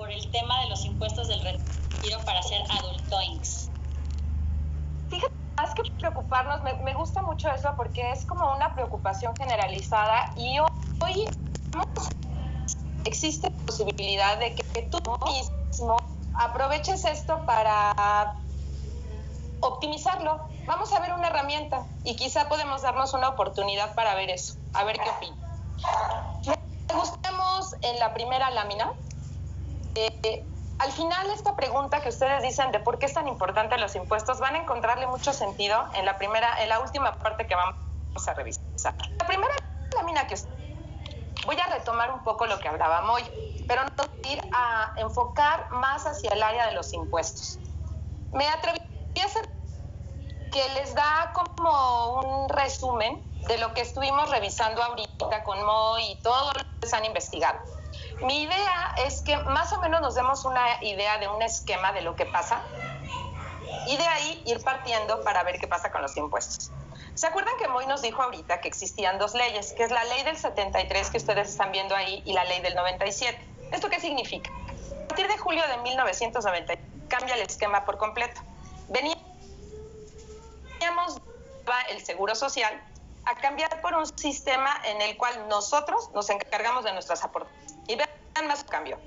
por el tema de los impuestos del retiro para ser adultoinks. Fíjate, más que preocuparnos, me gusta mucho eso porque es como una preocupación generalizada y hoy existe la posibilidad de que tú mismo aproveches esto para optimizarlo. Vamos a ver una herramienta y quizá podemos darnos una oportunidad para ver eso, a ver qué opinan. Me gustemos en la primera lámina. Al final, esta pregunta que ustedes dicen de por qué es tan importante los impuestos, van a encontrarle mucho sentido en la última parte que vamos a revisar. La primera lámina que voy a retomar un poco lo que hablábamos hoy, pero no voy a ir a enfocar más hacia el área de los impuestos. Me atreví a hacer que les da como un resumen de lo que estuvimos revisando ahorita con Moy y todo lo que se han investigado. Mi idea es que más o menos nos demos una idea de un esquema de lo que pasa y de ahí ir partiendo para ver qué pasa con los impuestos. ¿Se acuerdan que Moy nos dijo ahorita que existían dos leyes, que es la ley del 73 que ustedes están viendo ahí y la ley del 97? ¿Esto qué significa? A partir de julio de 1990 cambia el esquema por completo. Veníamos el Seguro Social a cambiar por un sistema en el cual nosotros nos encargamos de nuestras aportaciones. Y vean más cambio.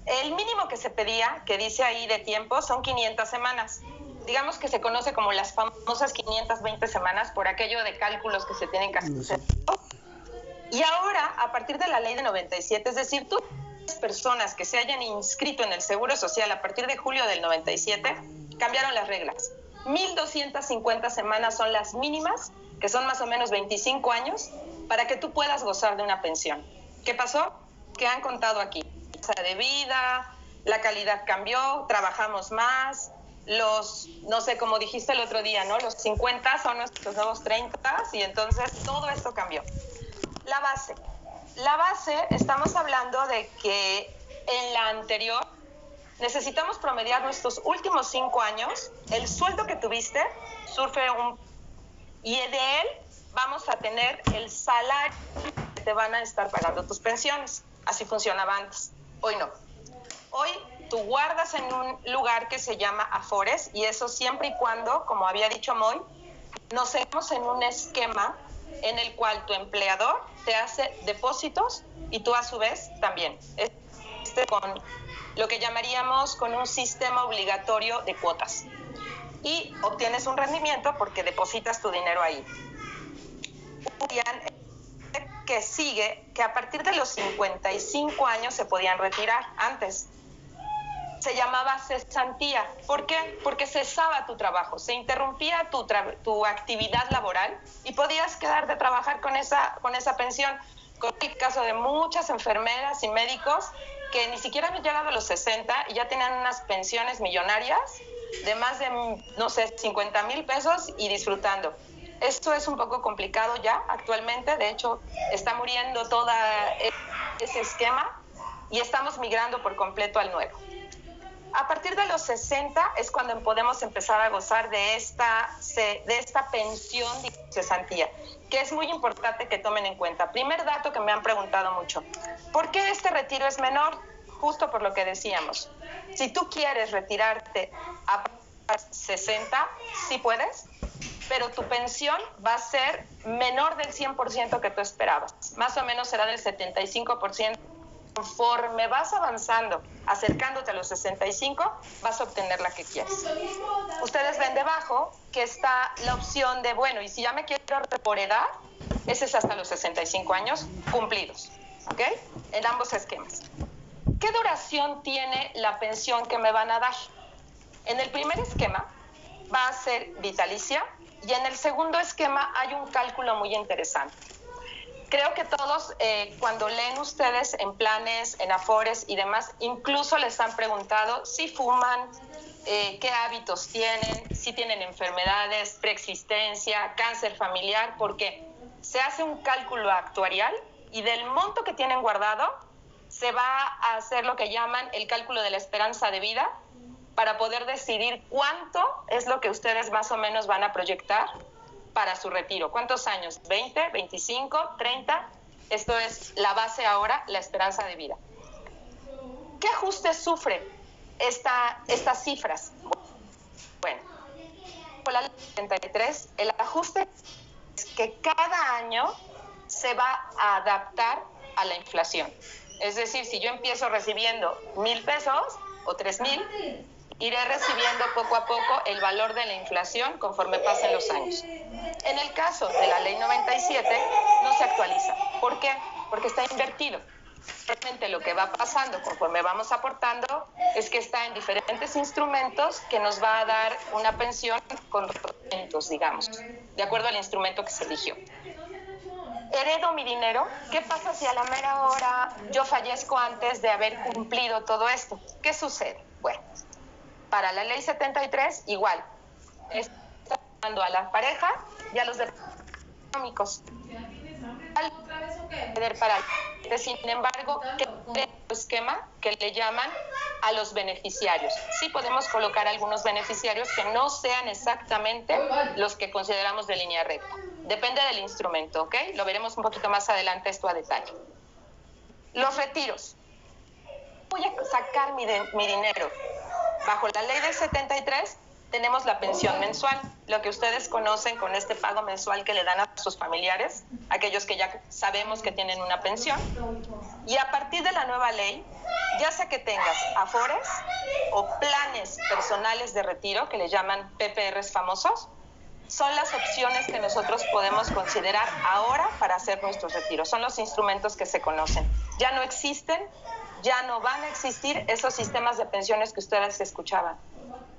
El mínimo que se pedía, que dice ahí de tiempo, son 500 semanas. Digamos que se conoce como las famosas 520 semanas por aquello de cálculos que se tienen que hacer. Y ahora, a partir de la ley de 97, es decir, todas las personas que se hayan inscrito en el Seguro Social a partir de julio del 97, cambiaron las reglas. 1,250 semanas son las mínimas, que son más o menos 25 años, para que tú puedas gozar de una pensión. ¿Qué pasó? Que han contado aquí. De vida, la calidad cambió, trabajamos más, no sé, como dijiste el otro día, ¿no? Los 50 son nuestros nuevos 30 y entonces todo esto cambió. La base, estamos hablando de que en la anterior necesitamos promediar nuestros últimos 5 años, el sueldo que tuviste, y de él vamos a tener el salario que te van a estar pagando tus pensiones. Así funcionaba antes. Hoy no. Hoy tú guardas en un lugar que se llama Afores y eso siempre y cuando, como había dicho Moy, nos seguimos en un esquema en el cual tu empleador te hace depósitos y tú a su vez también. Con lo que llamaríamos con un sistema obligatorio de cuotas. Y obtienes un rendimiento porque depositas tu dinero ahí. Que sigue, que a partir de los 55 años se podían retirar. Antes se llamaba cesantía. ¿Por qué? Porque cesaba tu trabajo, se interrumpía tu actividad laboral y podías quedar de trabajar con esa pensión. Con el caso de muchas enfermeras y médicos que ni siquiera habían llegado a los 60 y ya tenían unas pensiones millonarias de más de, no sé, 50,000 pesos y disfrutando. Esto es un poco complicado ya actualmente, de hecho está muriendo todo ese esquema y estamos migrando por completo al nuevo. A partir de los 60 es cuando podemos empezar a gozar de esta pensión de cesantía, que es muy importante que tomen en cuenta. Primer dato que me han preguntado mucho, ¿por qué este retiro es menor? Justo por lo que decíamos. Si tú quieres retirarte a 60, sí puedes, pero tu pensión va a ser menor del 100% que tú esperabas. Más o menos será del 75%. Conforme vas avanzando, acercándote a los 65, vas a obtener la que quieres. Ustedes ven debajo que está la opción de, bueno, y si ya me quiero por edad, ese es hasta los 65 años cumplidos, ¿ok? En ambos esquemas. ¿Qué duración tiene la pensión que me van a dar? En el primer esquema va a ser vitalicia y en el segundo esquema hay un cálculo muy interesante. Creo que todos, cuando leen ustedes en planes, en Afores y demás, incluso les han preguntado si fuman, qué hábitos tienen, si tienen enfermedades, preexistencia, cáncer familiar, porque se hace un cálculo actuarial y del monto que tienen guardado se va a hacer lo que llaman el cálculo de la esperanza de vida para poder decidir cuánto es lo que ustedes más o menos van a proyectar para su retiro. ¿Cuántos años? ¿20, 25, 30? Esto es la base ahora, la esperanza de vida. ¿Qué ajuste sufre estas cifras? Bueno, con la ley 73, el ajuste es que cada año se va a adaptar a la inflación. Es decir, si yo empiezo recibiendo 1,000 pesos o 3,000, iré recibiendo poco a poco el valor de la inflación conforme pasen los años. En el caso de la ley 97, no se actualiza. ¿Por qué? Porque está invertido. Realmente lo que va pasando conforme vamos aportando es que está en diferentes instrumentos que nos va a dar una pensión con rendimientos, digamos, de acuerdo al instrumento que se eligió. ¿Heredo mi dinero? ¿Qué pasa si a la mera hora yo fallezco antes de haber cumplido todo esto? ¿Qué sucede? Bueno, para la ley 73, igual, está dando a la pareja y a los económicos. Sin embargo, ¿qué esquema que le llaman a los beneficiarios? Sí podemos colocar algunos beneficiarios que no sean exactamente los que consideramos de línea recta. Depende del instrumento, ¿ok? Lo veremos un poquito más adelante esto a detalle. Los retiros. Voy a sacar mi dinero. Bajo la ley del 73 tenemos la pensión mensual, lo que ustedes conocen con este pago mensual que le dan a sus familiares, aquellos que ya sabemos que tienen una pensión. Y a partir de la nueva ley, ya sea que tengas afores o planes personales de retiro, que le llaman PPRs famosos, son las opciones que nosotros podemos considerar ahora para hacer nuestros retiros. Son los instrumentos que se conocen. Ya no existen, ya no van a existir esos sistemas de pensiones que ustedes escuchaban.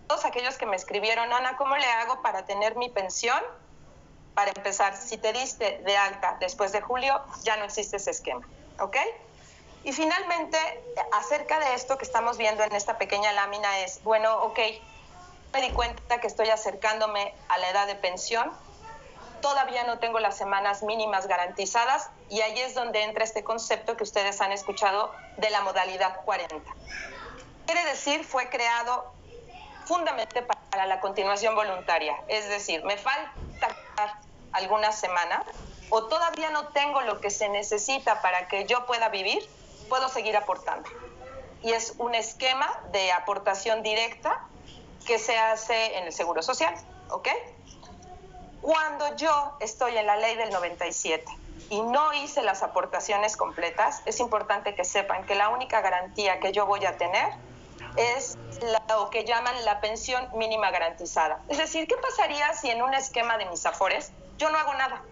Todos aquellos que me escribieron, Ana, ¿cómo le hago para tener mi pensión? Para empezar, si te diste de alta después de julio, ya no existe ese esquema, ¿ok? Y finalmente, acerca de esto que estamos viendo en esta pequeña lámina es, bueno, ok, me di cuenta que estoy acercándome a la edad de pensión, todavía no tengo las semanas mínimas garantizadas y ahí es donde entra este concepto que ustedes han escuchado de la modalidad 40. Quiere decir, fue creado fundamentalmente para la continuación voluntaria, es decir, me falta alguna semana o todavía no tengo lo que se necesita para que yo pueda vivir, puedo seguir aportando. Y es un esquema de aportación directa que se hace en el Seguro Social, ¿ok? Cuando yo estoy en la ley del 97 y no hice las aportaciones completas, es importante que sepan que la única garantía que yo voy a tener es lo que llaman la pensión mínima garantizada. Es decir, ¿qué pasaría si en un esquema de mis afores yo no hago nada?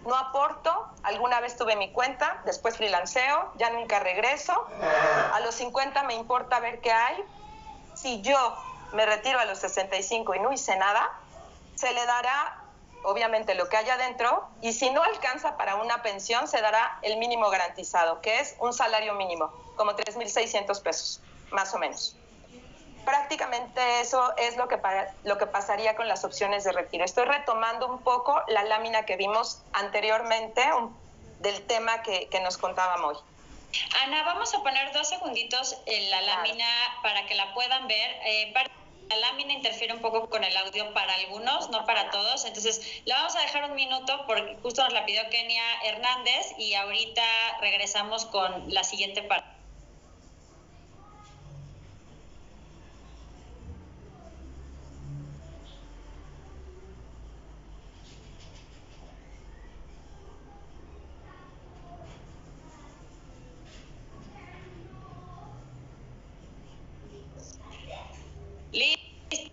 No aporto, alguna vez tuve mi cuenta, después freelanceo, ya nunca regreso, a los 50 me importa ver qué hay. Si yo me retiro a los 65 y no hice nada, se le dará obviamente lo que haya adentro y si no alcanza para una pensión se dará el mínimo garantizado, que es un salario mínimo, como 3,600 pesos, más o menos. Prácticamente eso es lo que pasaría con las opciones de retiro. Estoy retomando un poco la lámina que vimos anteriormente del tema que nos contaban hoy. Ana, vamos a poner 2 segunditos en la lámina para que la puedan ver. La lámina interfiere un poco con el audio para algunos, no para todos. Entonces, la vamos a dejar un minuto porque justo nos la pidió Kenia Hernández y ahorita regresamos con la siguiente parte.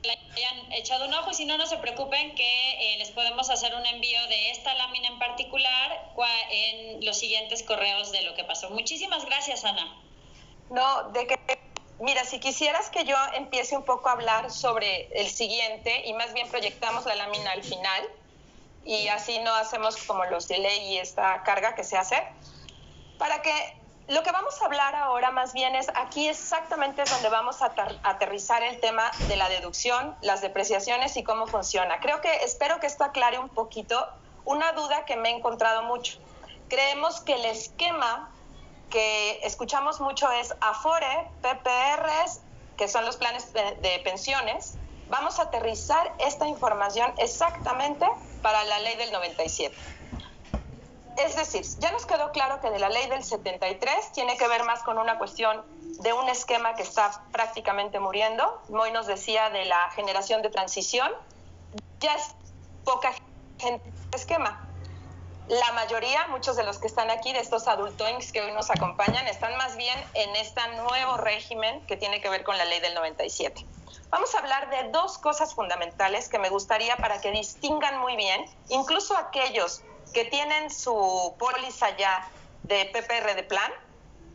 Le hayan echado un ojo y si no, no se preocupen que les podemos hacer un envío de esta lámina en particular en los siguientes correos de lo que pasó. Muchísimas gracias, Ana. No, mira, si quisieras que yo empiece un poco a hablar sobre el siguiente y más bien proyectamos la lámina al final y así no hacemos como los delay y esta carga que se hace, para que lo que vamos a hablar ahora más bien es aquí exactamente es donde vamos a aterrizar el tema de la deducción, las depreciaciones y cómo funciona. Espero que esto aclare un poquito una duda que me he encontrado mucho. Creemos que el esquema que escuchamos mucho es Afore, PPRs, que son los planes de pensiones. Vamos a aterrizar esta información exactamente para la ley del 97. Es decir, ya nos quedó claro que de la ley del 73 tiene que ver más con una cuestión de un esquema que está prácticamente muriendo. Moy nos decía de la generación de transición. Ya es poca gente en el esquema. La mayoría, muchos de los que están aquí, de estos adultoings que hoy nos acompañan, están más bien en este nuevo régimen que tiene que ver con la ley del 97. Vamos a hablar de dos cosas fundamentales que me gustaría para que distingan muy bien, incluso aquellos que tienen su póliza ya de PPR de plan,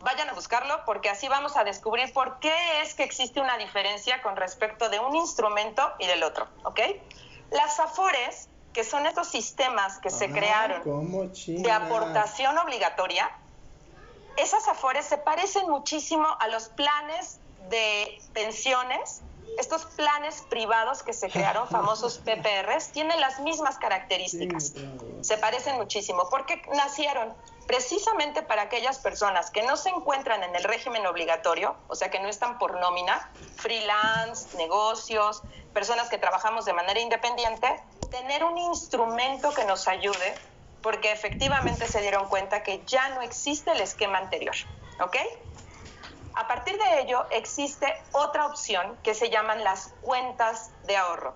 vayan a buscarlo porque así vamos a descubrir por qué es que existe una diferencia con respecto de un instrumento y del otro, ¿ok? Las AFORES, que son estos sistemas que se crearon de aportación obligatoria, esas AFORES se parecen muchísimo a los planes de pensiones. Estos planes privados que se crearon, famosos PPRs, tienen las mismas características. Se parecen muchísimo porque nacieron precisamente para aquellas personas que no se encuentran en el régimen obligatorio, o sea, que no están por nómina, freelance, negocios, personas que trabajamos de manera independiente, tener un instrumento que nos ayude porque efectivamente se dieron cuenta que ya no existe el esquema anterior, ¿ok? A partir de ello, existe otra opción que se llaman las cuentas de ahorro.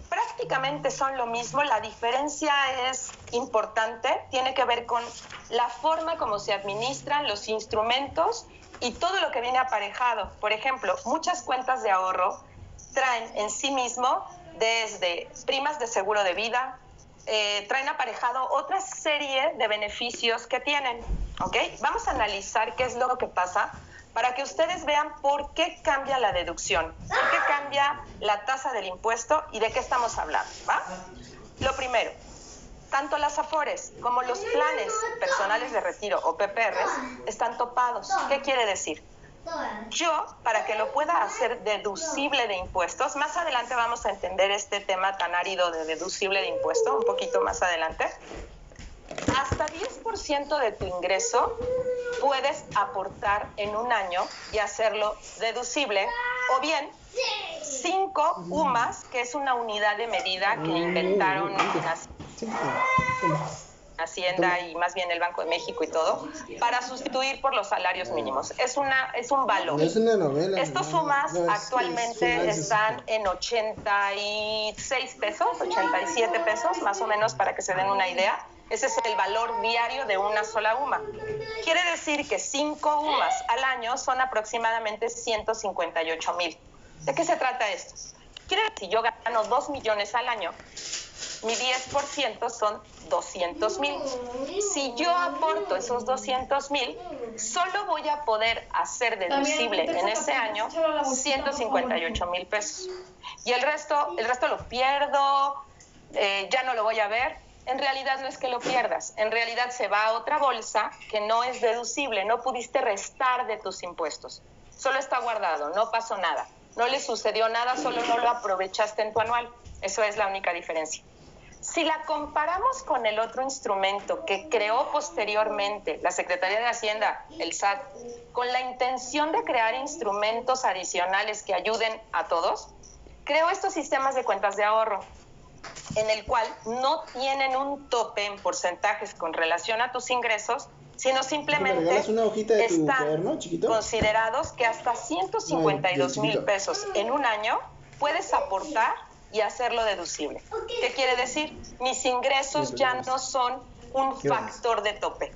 Prácticamente son lo mismo, la diferencia es importante, tiene que ver con la forma como se administran los instrumentos y todo lo que viene aparejado. Por ejemplo, muchas cuentas de ahorro traen en sí mismo desde primas de seguro de vida, traen aparejado otra serie de beneficios que tienen, ¿ok? Vamos a analizar qué es lo que pasa para que ustedes vean por qué cambia la deducción, por qué cambia la tasa del impuesto y de qué estamos hablando, ¿va? Lo primero, tanto las AFORES como los planes personales de retiro o PPRs están topados. ¿Qué quiere decir? Yo, para que lo pueda hacer deducible de impuestos, más adelante vamos a entender este tema tan árido de deducible de impuesto, un poquito más adelante, hasta 10% de tu ingreso puedes aportar en un año y hacerlo deducible, o bien 5 UMAS, que es una unidad de medida que inventaron Hacienda y más bien el Banco de México y todo, para sustituir por los salarios mínimos. Es un valor. No es una novela. Estos UMAS actualmente están en 86 pesos, 87 pesos, más o menos, para que se den una idea. Ese es el valor diario de una sola UMA. Quiere decir que 5 UMAS al año son aproximadamente 158,000. ¿De qué se trata esto? Quiere decir que si yo gano 2 millones al año, mi 10% son 200,000. Si yo aporto esos 200,000, solo voy a poder hacer deducible en ese año 158,000 pesos. Y el resto lo pierdo, ya no lo voy a ver. En realidad no es que lo pierdas, en realidad se va a otra bolsa que no es deducible, no pudiste restar de tus impuestos. Solo está guardado, no pasó nada, no le sucedió nada, solo no lo aprovechaste en tu anual. Eso es la única diferencia. Si la comparamos con el otro instrumento que creó posteriormente la Secretaría de Hacienda, el SAT, con la intención de crear instrumentos adicionales que ayuden a todos, creó estos sistemas de cuentas de ahorro, en el cual no tienen un tope en porcentajes con relación a tus ingresos, sino simplemente están considerados que hasta 152,000 pesos en un año puedes aportar y hacerlo deducible. ¿Qué quiere decir? Mis ingresos ya no son un factor de tope.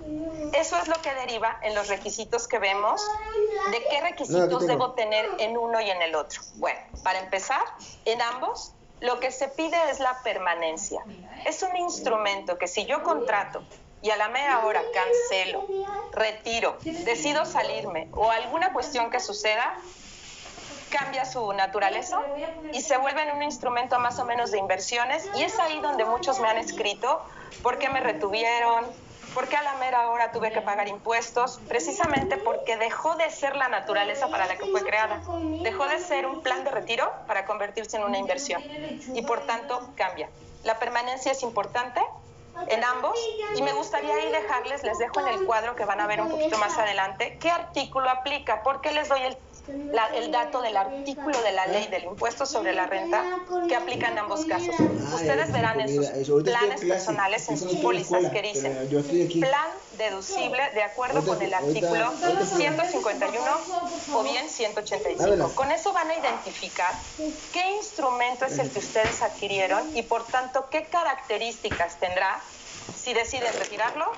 Eso es lo que deriva en los requisitos que vemos, de qué requisitos debo tener en uno y en el otro. Bueno, para empezar, en ambos, lo que se pide es la permanencia. Es un instrumento que si yo contrato y a la media hora cancelo, retiro, decido salirme o alguna cuestión que suceda, cambia su naturaleza y se vuelve en un instrumento más o menos de inversiones, y es ahí donde muchos me han escrito por qué me retuvieron, por qué a la mera hora tuve que pagar impuestos, precisamente porque dejó de ser la naturaleza para la que fue creada, dejó de ser un plan de retiro para convertirse en una inversión y por tanto cambia. La permanencia es importante en ambos, y me gustaría ahí dejarles, les dejo en el cuadro que van a ver un poquito más adelante, qué artículo aplica, porque les doy el dato del artículo de la ley del impuesto sobre la renta que aplica en ambos casos. Ustedes verán en sus planes personales, en sus pólizas que dicen plan deducible de acuerdo con el artículo 151 o bien 185. Con eso van a identificar qué instrumento es el que ustedes adquirieron y por tanto qué características tendrá si deciden retirarlo,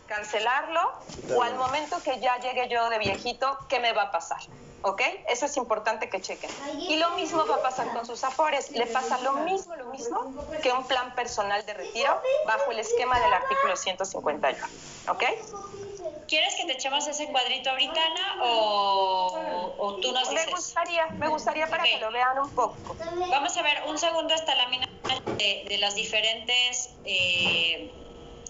cancelarlo o al momento que ya llegue yo de viejito, ¿qué me va a pasar? ¿Ok? Eso es importante que chequen. Y lo mismo va a pasar con sus afores. Le pasa lo mismo que un plan personal de retiro bajo el esquema del artículo 151. ¿Ok? ¿Quieres que te echemos ese cuadrito ahorita, Ana, o tú nos dices? Me gustaría para que lo vean un poco. Vamos a ver un segundo esta lámina de las diferentes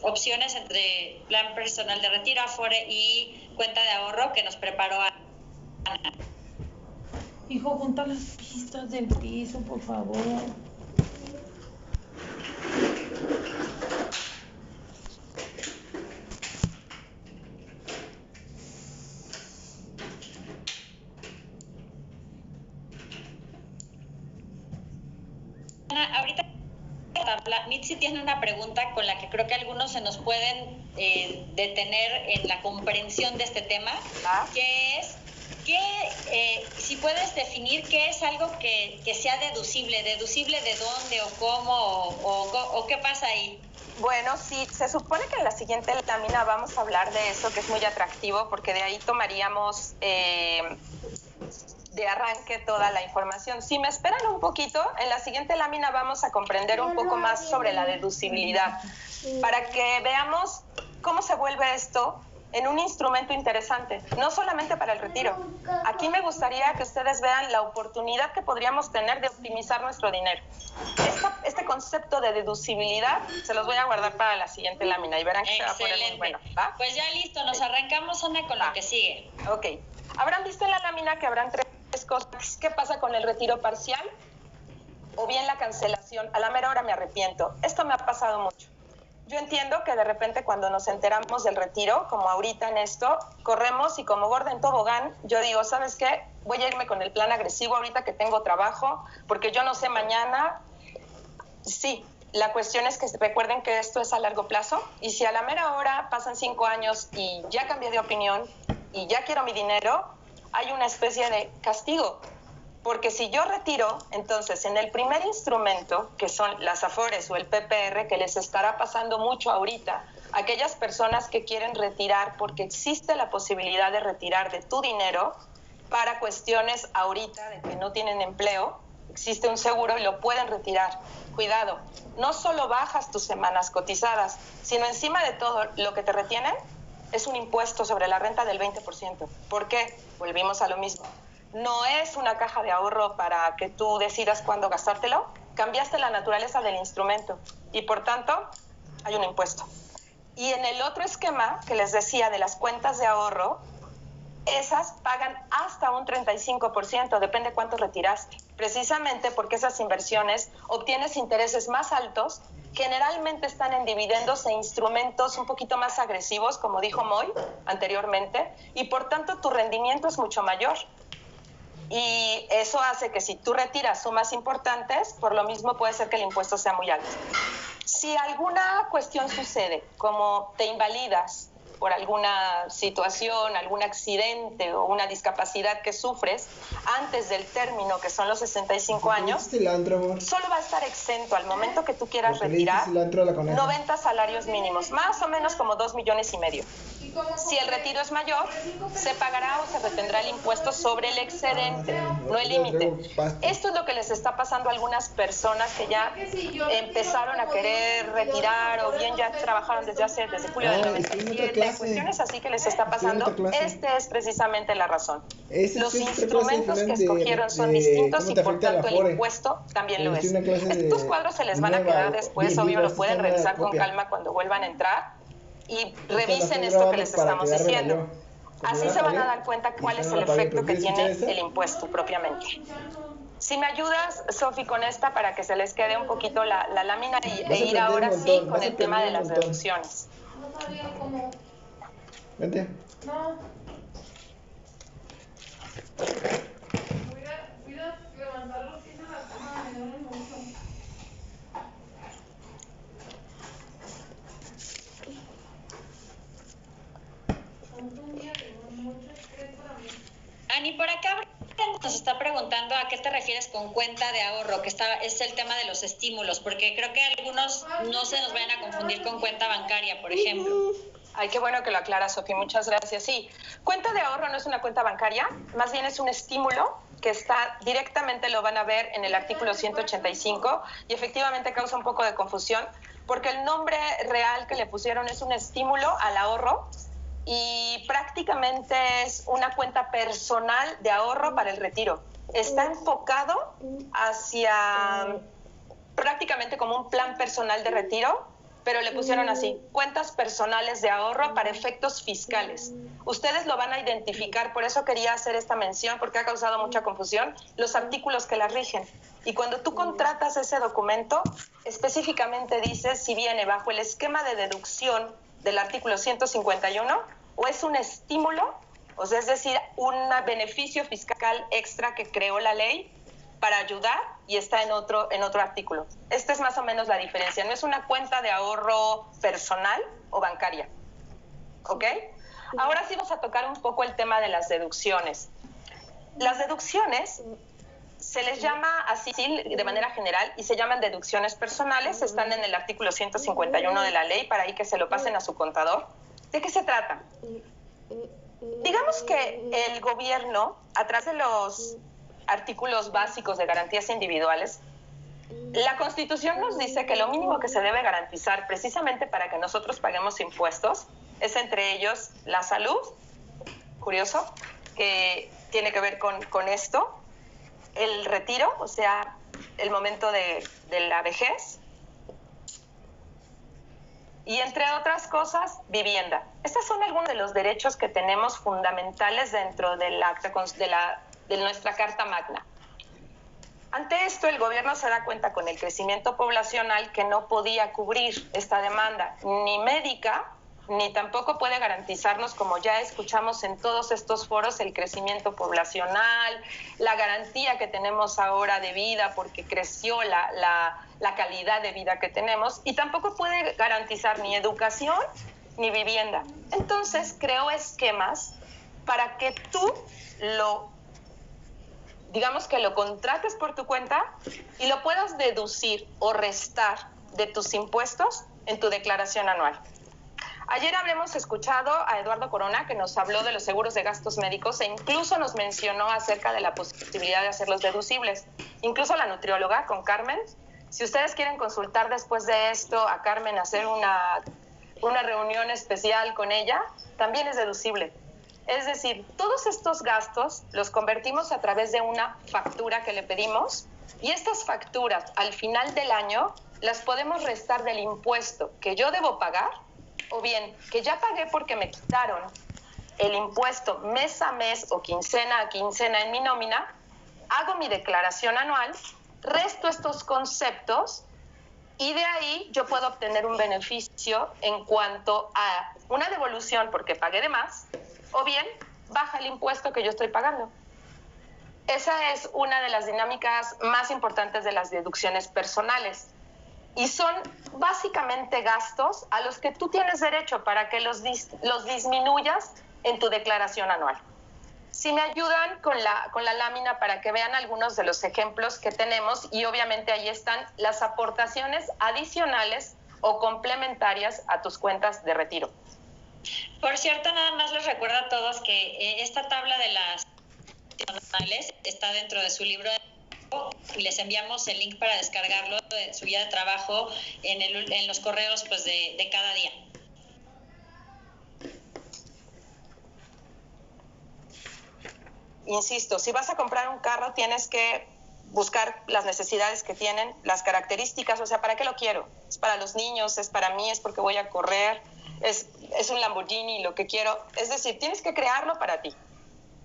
opciones entre plan personal de retiro, afore y cuenta de ahorro que nos preparó Ana. Hijo, junta las pistas del piso, por favor. Ana, ahorita Mitzi tiene una pregunta con la que creo que algunos se nos pueden detener en la comprensión de este tema, que es si puedes definir qué es algo que sea deducible de dónde o cómo o qué pasa ahí. Bueno, sí, se supone que en la siguiente lámina vamos a hablar de eso, que es muy atractivo, porque de ahí tomaríamos de arranque toda la información. Si me esperan un poquito, en la siguiente lámina vamos a comprender un poco más sobre la deducibilidad, para que veamos cómo se vuelve esto en un instrumento interesante, no solamente para el retiro. Aquí me gustaría que ustedes vean la oportunidad que podríamos tener de optimizar nuestro dinero. Este concepto de deducibilidad se los voy a guardar para la siguiente lámina y verán que se va a poner muy bueno. ¿Va? Pues ya listo, nos arrancamos, Ana, con lo que sigue. Ok. Habrán visto en la lámina que habrán tres cosas. ¿Qué pasa con el retiro parcial? O bien la cancelación. A la mera hora me arrepiento. Esto me ha pasado mucho. Yo entiendo que de repente cuando nos enteramos del retiro, como ahorita en esto, corremos y como gorda en tobogán, yo digo, ¿sabes qué? Voy a irme con el plan agresivo ahorita que tengo trabajo, porque yo no sé mañana. Sí, la cuestión es que recuerden que esto es a largo plazo y si a la mera hora pasan 5 años y ya cambié de opinión y ya quiero mi dinero, hay una especie de castigo. Porque si yo retiro, entonces en el primer instrumento, que son las afores o el PPR, que les estará pasando mucho ahorita, aquellas personas que quieren retirar porque existe la posibilidad de retirar de tu dinero para cuestiones ahorita de que no tienen empleo, existe un seguro y lo pueden retirar. Cuidado, no solo bajas tus semanas cotizadas, sino encima de todo lo que te retienen es un impuesto sobre la renta del 20%. ¿Por qué? Volvimos a lo mismo. No es una caja de ahorro para que tú decidas cuándo gastártelo. Cambiaste la naturaleza del instrumento y por tanto hay un impuesto. Y en el otro esquema que les decía de las cuentas de ahorro, esas pagan hasta un 35%, depende cuánto retiraste. Precisamente porque esas inversiones obtienes intereses más altos, generalmente están en dividendos e instrumentos un poquito más agresivos, como dijo Moy anteriormente, y por tanto tu rendimiento es mucho mayor. Y eso hace que si tú retiras sumas importantes, por lo mismo puede ser que el impuesto sea muy alto. Si alguna cuestión sucede, como te invalidas por alguna situación, algún accidente o una discapacidad que sufres antes del término, que son los 65 años, solo va a estar exento al momento que tú quieras retirar 90 salarios mínimos, más o menos como 2,5 millones. Si el retiro es mayor, se pagará o se retendrá el impuesto sobre el excedente, no el límite. Esto es lo que les está pasando a algunas personas que ya empezaron a querer retirar o bien ya trabajaron desde julio del 97. Cuestiones así que les está pasando. Este es precisamente la razón. Los instrumentos que escogieron son distintos y por tanto el impuesto también lo es. Estos cuadros se les van a quedar después, obvio, lo pueden revisar con calma cuando vuelvan a entrar y revisen esto que les estamos diciendo. Así se van a dar cuenta cuál es el efecto que tiene el impuesto propiamente. Si me ayudas, Sofi, con esta para que se les quede un poquito la lámina e ir ahora sí con el tema de las deducciones. No sabía cómo. Vente. No. Voy a levantar los pies de la cama, me duelen mucho. Un día tengo mucho estrés para mí. Ani, por acá nos está preguntando a qué te refieres con cuenta de ahorro, que es el tema de los estímulos, porque creo que algunos no se nos vayan a confundir con cuenta bancaria, por ejemplo. Ay, qué bueno que lo aclara, Sofi, muchas gracias. Sí, cuenta de ahorro no es una cuenta bancaria, más bien es un estímulo que está directamente, lo van a ver en el artículo 185, y efectivamente causa un poco de confusión, porque el nombre real que le pusieron es un estímulo al ahorro, y prácticamente es una cuenta personal de ahorro para el retiro. Está enfocado hacia prácticamente como un plan personal de retiro, pero le pusieron así, cuentas personales de ahorro para efectos fiscales. Ustedes lo van a identificar, por eso quería hacer esta mención, porque ha causado mucha confusión, los artículos que la rigen. Y cuando tú contratas ese documento, específicamente dice si viene bajo el esquema de deducción del artículo 151 o es un estímulo, o sea, es decir, un beneficio fiscal extra que creó la ley para ayudar y está en otro artículo. Esta es más o menos la diferencia. No es una cuenta de ahorro personal o bancaria. ¿Ok? Ahora sí vamos a tocar un poco el tema de las deducciones. Las deducciones se les llama así de manera general y se llaman deducciones personales. Están en el artículo 151 de la ley para ahí que se lo pasen a su contador. ¿De qué se trata? Digamos que el gobierno, a través de los artículos básicos de garantías individuales, la Constitución nos dice que lo mínimo que se debe garantizar precisamente para que nosotros paguemos impuestos es entre ellos la salud, curioso, que tiene que ver con esto, el retiro, o sea, el momento de la vejez, y entre otras cosas, vivienda. Estos son algunos de los derechos que tenemos fundamentales dentro del acta de nuestra Carta Magna. Ante esto, el gobierno se da cuenta con el crecimiento poblacional que no podía cubrir esta demanda, ni médica, ni tampoco puede garantizarnos, como ya escuchamos en todos estos foros, el crecimiento poblacional, la garantía que tenemos ahora de vida porque creció la calidad de vida que tenemos, y tampoco puede garantizar ni educación ni vivienda. Entonces, creó esquemas para que tú digamos que lo contrates por tu cuenta y lo puedas deducir o restar de tus impuestos en tu declaración anual. Ayer habremos escuchado a Eduardo Corona, que nos habló de los seguros de gastos médicos e incluso nos mencionó acerca de la posibilidad de hacerlos deducibles. Incluso la nutrióloga con Carmen, si ustedes quieren consultar después de esto a Carmen, hacer una reunión especial con ella, también es deducible. Es decir, todos estos gastos los convertimos a través de una factura que le pedimos, y estas facturas al final del año las podemos restar del impuesto que yo debo pagar, o bien que ya pagué porque me quitaron el impuesto mes a mes o quincena a quincena en mi nómina, hago mi declaración anual, resto estos conceptos y de ahí yo puedo obtener un beneficio en cuanto a una devolución porque pagué de más, o bien baja el impuesto que yo estoy pagando. Esa es una de las dinámicas más importantes de las deducciones personales. Y son básicamente gastos a los que tú tienes derecho para que los disminuyas en tu declaración anual. Si me ayudan con la lámina para que vean algunos de los ejemplos que tenemos, y obviamente ahí están las aportaciones adicionales o complementarias a tus cuentas de retiro. Por cierto, nada más les recuerdo a todos que esta tabla de las nacionales está dentro de su libro y les enviamos el link para descargarlo de su guía de trabajo en los correos pues de cada día. Insisto, si vas a comprar un carro tienes que buscar las necesidades que tienen, las características, o sea, ¿para qué lo quiero? ¿Es para los niños? ¿Es para mí? ¿Es porque voy a correr? ¿Es un Lamborghini lo que quiero? Es decir, tienes que crearlo para ti.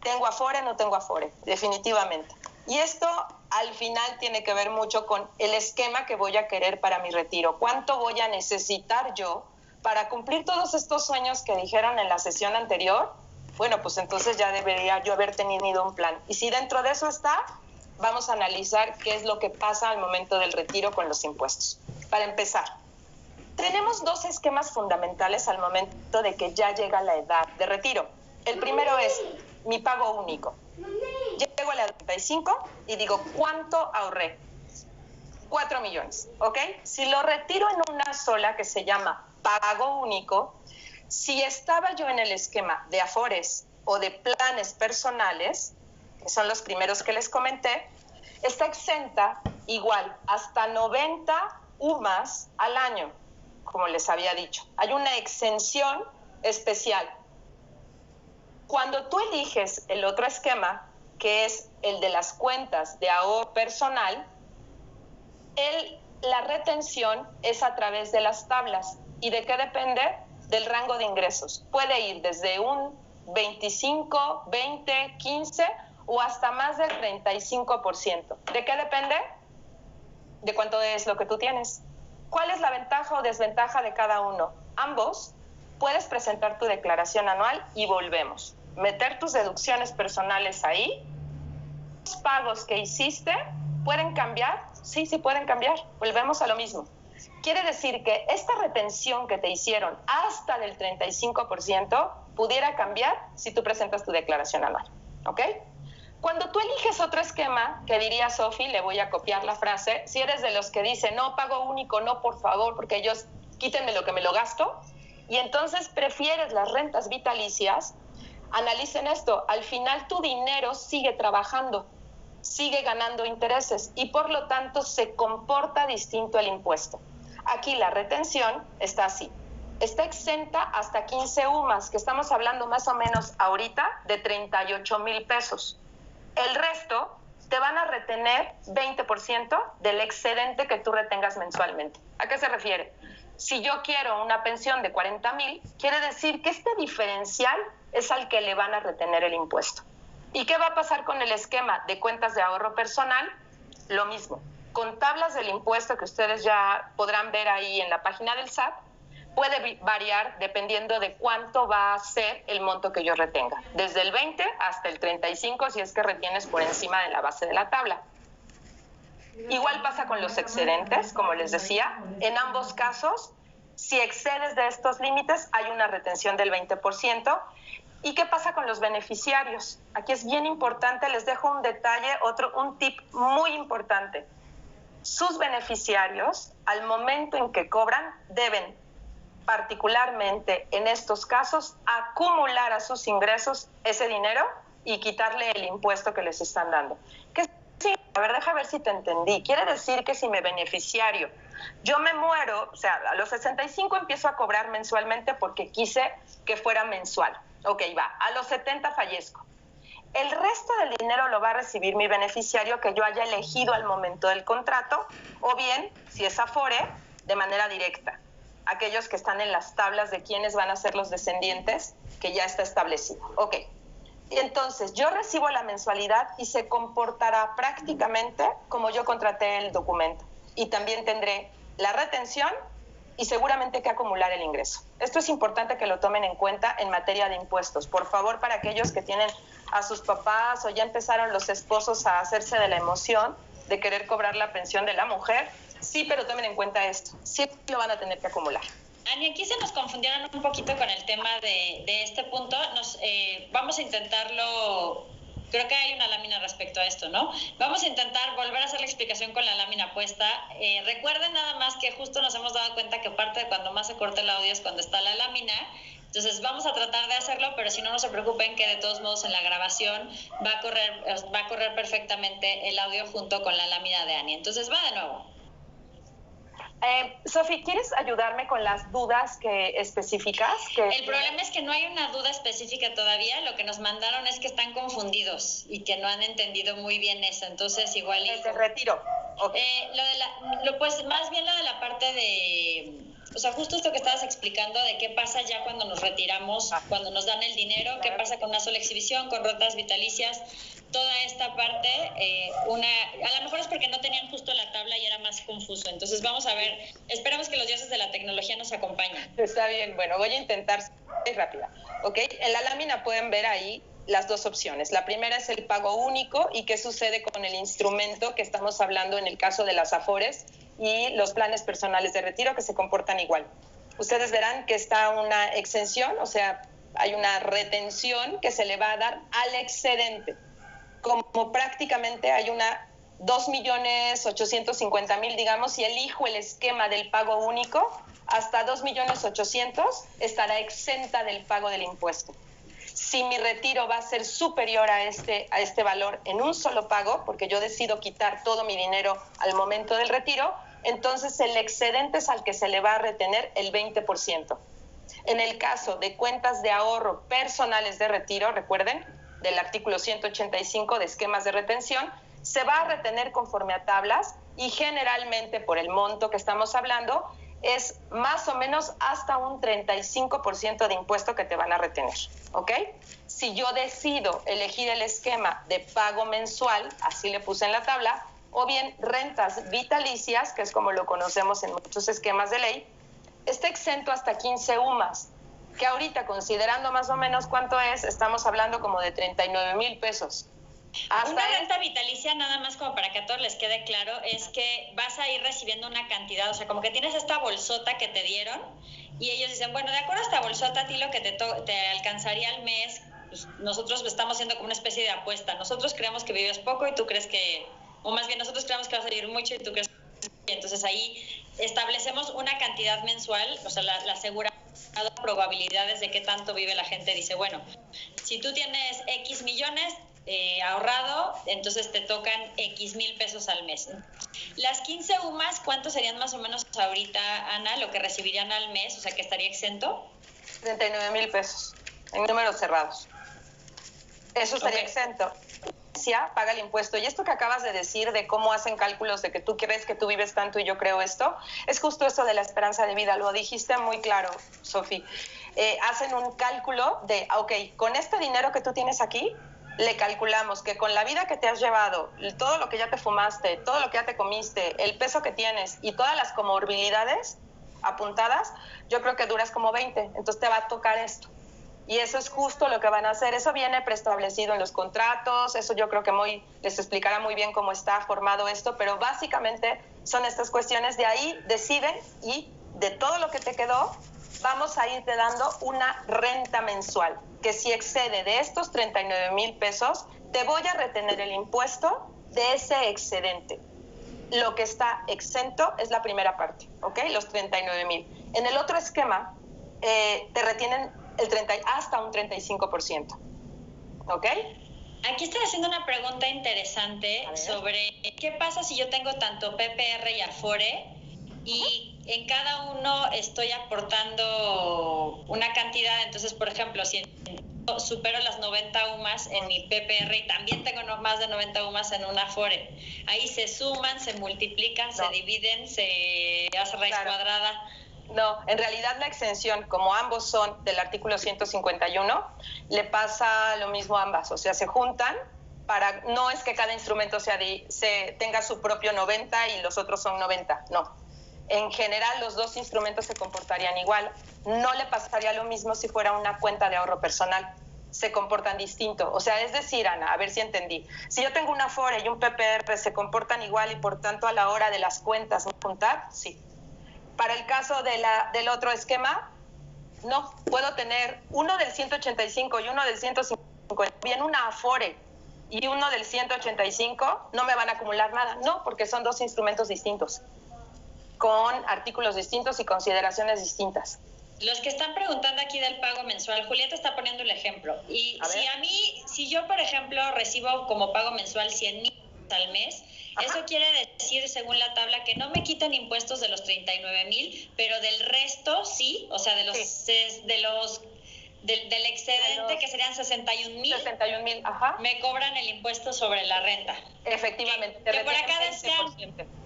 ¿Tengo Afore? No tengo Afore, definitivamente. Y esto al final tiene que ver mucho con el esquema que voy a querer para mi retiro. ¿Cuánto voy a necesitar yo para cumplir todos estos sueños que dijeron en la sesión anterior? Bueno, pues entonces ya debería yo haber tenido un plan. Y si dentro de eso está, vamos a analizar qué es lo que pasa al momento del retiro con los impuestos. Para empezar, tenemos dos esquemas fundamentales al momento de que ya llega la edad de retiro. El primero es mi pago único. Llego a la 35 y digo, ¿cuánto ahorré? 4 millones, ¿ok? Si lo retiro en una sola, que se llama pago único, si estaba yo en el esquema de afores o de planes personales, que son los primeros que les comenté, está exenta igual hasta 90 UMAS al año, como les había dicho. Hay una exención especial. Cuando tú eliges el otro esquema, que es el de las cuentas de ahorro personal, la retención es a través de las tablas. ¿Y de qué depende? Del rango de ingresos. Puede ir desde un 25, 20, 15 o hasta más del 35%. ¿De qué depende? De cuánto es lo que tú tienes. ¿Cuál es la ventaja o desventaja de cada uno? Ambos, puedes presentar tu declaración anual y volvemos. Meter tus deducciones personales ahí. Los pagos que hiciste, ¿pueden cambiar? Sí, sí pueden cambiar. Volvemos a lo mismo. Quiere decir que esta retención que te hicieron hasta del 35% pudiera cambiar si tú presentas tu declaración anual, ¿ok? Cuando tú eliges otro esquema, que diría Sofi, le voy a copiar la frase, si eres de los que dicen, no, pago único, no, por favor, porque ellos quítenme lo que me lo gasto, y entonces prefieres las rentas vitalicias, analicen esto, al final tu dinero sigue trabajando, sigue ganando intereses, y por lo tanto se comporta distinto el impuesto. Aquí la retención está así. Está exenta hasta 15 UMAS, que estamos hablando más o menos ahorita de 38,000 pesos. El resto te van a retener 20% del excedente que tú retengas mensualmente. ¿A qué se refiere? Si yo quiero una pensión de 40,000, quiere decir que este diferencial es al que le van a retener el impuesto. ¿Y qué va a pasar con el esquema de cuentas de ahorro personal? Lo mismo. Con tablas del impuesto que ustedes ya podrán ver ahí en la página del SAT, puede variar dependiendo de cuánto va a ser el monto que yo retenga. Desde el 20 hasta el 35 si es que retienes por encima de la base de la tabla. Igual pasa con los excedentes, como les decía. En ambos casos, si excedes de estos límites, hay una retención del 20%. ¿Y qué pasa con los beneficiarios? Aquí es bien importante, les dejo un detalle, un tip muy importante. Sus beneficiarios, al momento en que cobran, deben, particularmente en estos casos, acumular a sus ingresos ese dinero y quitarle el impuesto que les están dando. A ver, deja ver si te entendí. Quiere decir que si mi beneficiario, yo me muero, o sea, a los 65 empiezo a cobrar mensualmente porque quise que fuera mensual. Ok, va. A los 70 fallezco. El resto del dinero lo va a recibir mi beneficiario que yo haya elegido al momento del contrato, o bien, si es Afore, de manera directa. Aquellos que están en las tablas de quiénes van a ser los descendientes, que ya está establecido. Ok. Entonces, yo recibo la mensualidad y se comportará prácticamente como yo contraté el documento. Y también tendré la retención y seguramente que acumular el ingreso. Esto es importante que lo tomen en cuenta en materia de impuestos. Por favor, para aquellos que tienen a sus papás o ya empezaron los esposos a hacerse de la emoción de querer cobrar la pensión de la mujer, sí, pero tomen en cuenta esto. Sí lo van a tener que acumular. Ani, aquí se nos confundieron un poquito con el tema de este punto. Vamos a intentarlo. Creo que hay una lámina respecto a esto, ¿no? Vamos a intentar volver a hacer la explicación con la lámina puesta. Recuerden nada más que justo nos hemos dado cuenta que parte de cuando más se corta el audio es cuando está la lámina. Entonces vamos a tratar de hacerlo, pero si no, no se preocupen que de todos modos en la grabación va a correr perfectamente el audio junto con la lámina de Ani. Entonces va de nuevo. Sofi, ¿quieres ayudarme con las dudas que especificas? El problema es que no hay una duda específica todavía. Lo que nos mandaron es que están confundidos y que no han entendido muy bien eso. Entonces, igual... El retiro. Okay. Pues más bien lo de la parte o sea, justo esto que estabas explicando de qué pasa ya cuando nos retiramos, cuando nos dan el dinero, qué pasa con una sola exhibición, con rentas vitalicias, toda esta parte, a lo mejor es porque no tenían justo la tabla y era más confuso. Entonces vamos a ver, esperamos que los dioses de la tecnología nos acompañen. Está bien, bueno, voy a intentar ser rápida, ¿ok? En la lámina pueden ver ahí las dos opciones. La primera es el pago único y qué sucede con el instrumento que estamos hablando en el caso de las Afores y los planes personales de retiro que se comportan igual. Ustedes verán que está una exención, o sea, hay una retención que se le va a dar al excedente. Como prácticamente hay una 2.850.000, digamos, si elijo el esquema del pago único, hasta 2.800.000 estará exenta del pago del impuesto. Si mi retiro va a ser superior a este valor en un solo pago, porque yo decido quitar todo mi dinero al momento del retiro, entonces el excedente es al que se le va a retener el 20%. En el caso de cuentas de ahorro personales de retiro, recuerden, del artículo 185 de esquemas de retención, se va a retener conforme a tablas y generalmente por el monto que estamos hablando es más o menos hasta un 35% de impuesto que te van a retener, ¿ok? Si yo decido elegir el esquema de pago mensual, así le puse en la tabla, o bien rentas vitalicias, que es como lo conocemos en muchos esquemas de ley, está exento hasta 15 UMAS, que ahorita considerando más o menos cuánto es, estamos hablando como de 39,000 pesos. Una renta vitalicia, nada más como para que a todos les quede claro, es que vas a ir recibiendo una cantidad, o sea, como que tienes esta bolsota que te dieron y ellos dicen, bueno, de acuerdo a esta bolsota, a ti lo que te alcanzaría al mes, pues nosotros estamos haciendo como una especie de apuesta. Nosotros creemos que vives poco y tú crees que, o más bien nosotros creemos que vas a vivir mucho y tú crees que... Entonces ahí establecemos una cantidad mensual, o sea, la asegurada probabilidades de qué tanto vive la gente. Dice, bueno, si tú tienes X millones ahorrado, entonces te tocan X mil pesos al mes. Las 15 UMAS, ¿cuánto serían más o menos ahorita, Ana, lo que recibirían al mes? O sea, que estaría exento. 39,000 pesos en números cerrados. Eso estaría exento. Paga el impuesto. Y esto que acabas de decir de cómo hacen cálculos de que tú crees que tú vives tanto y yo creo esto, es justo esto de la esperanza de vida. Lo dijiste muy claro, Sofi. Hacen un cálculo de, ok, con este dinero que tú tienes aquí, le calculamos que con la vida que te has llevado, todo lo que ya te fumaste, todo lo que ya te comiste, el peso que tienes y todas las comorbilidades apuntadas, yo creo que duras como 20. Entonces te va a tocar esto. Y eso es justo lo que van a hacer. Eso viene preestablecido en los contratos, eso yo creo que les explicará muy bien cómo está formado esto, pero básicamente son estas cuestiones. De ahí deciden y de todo lo que te quedó, vamos a irte dando una renta mensual, que si excede de estos 39,000 pesos, te voy a retener el impuesto de ese excedente. Lo que está exento es la primera parte, ¿ok? Los 39,000. En el otro esquema, te retienen hasta un 35%. ¿Ok? Aquí estoy haciendo una pregunta interesante sobre qué pasa si yo tengo tanto PPR y Afore y en cada uno estoy aportando una cantidad. Entonces, por ejemplo, si supero las 90 UMAS en mi PPR y también tengo más de 90 UMAS en una Afore, ahí se suman, se multiplican, se dividen, se hace raíz cuadrada. No, en realidad la exención, como ambos son del artículo 151, le pasa lo mismo a ambas, o sea, se juntan no es que cada instrumento tenga su propio 90 y los otros son 90, no. En general los dos instrumentos se comportarían igual. No le pasaría lo mismo si fuera una cuenta de ahorro personal. Se comportan distinto. O sea, es decir, Ana, a ver si entendí. Si yo tengo una Afore y un PPR, ¿se comportan igual y por tanto a la hora de las cuentas juntar? Sí. Para el caso del otro esquema, no. Puedo tener uno del 185 y uno del 150. Bien, una Afore y uno del 185, no me van a acumular nada. No, porque son dos instrumentos distintos, con artículos distintos y consideraciones distintas. Los que están preguntando aquí del pago mensual, Julieta está poniendo el ejemplo. Y si yo, por ejemplo, recibo como pago mensual 100,000 al mes, eso quiere decir, según la tabla, que no me quitan impuestos de los 39,000, pero del resto sí, o sea, de del excedente, que serían 61,000. 61,000, ajá. Me cobran el impuesto sobre la renta. Efectivamente. Que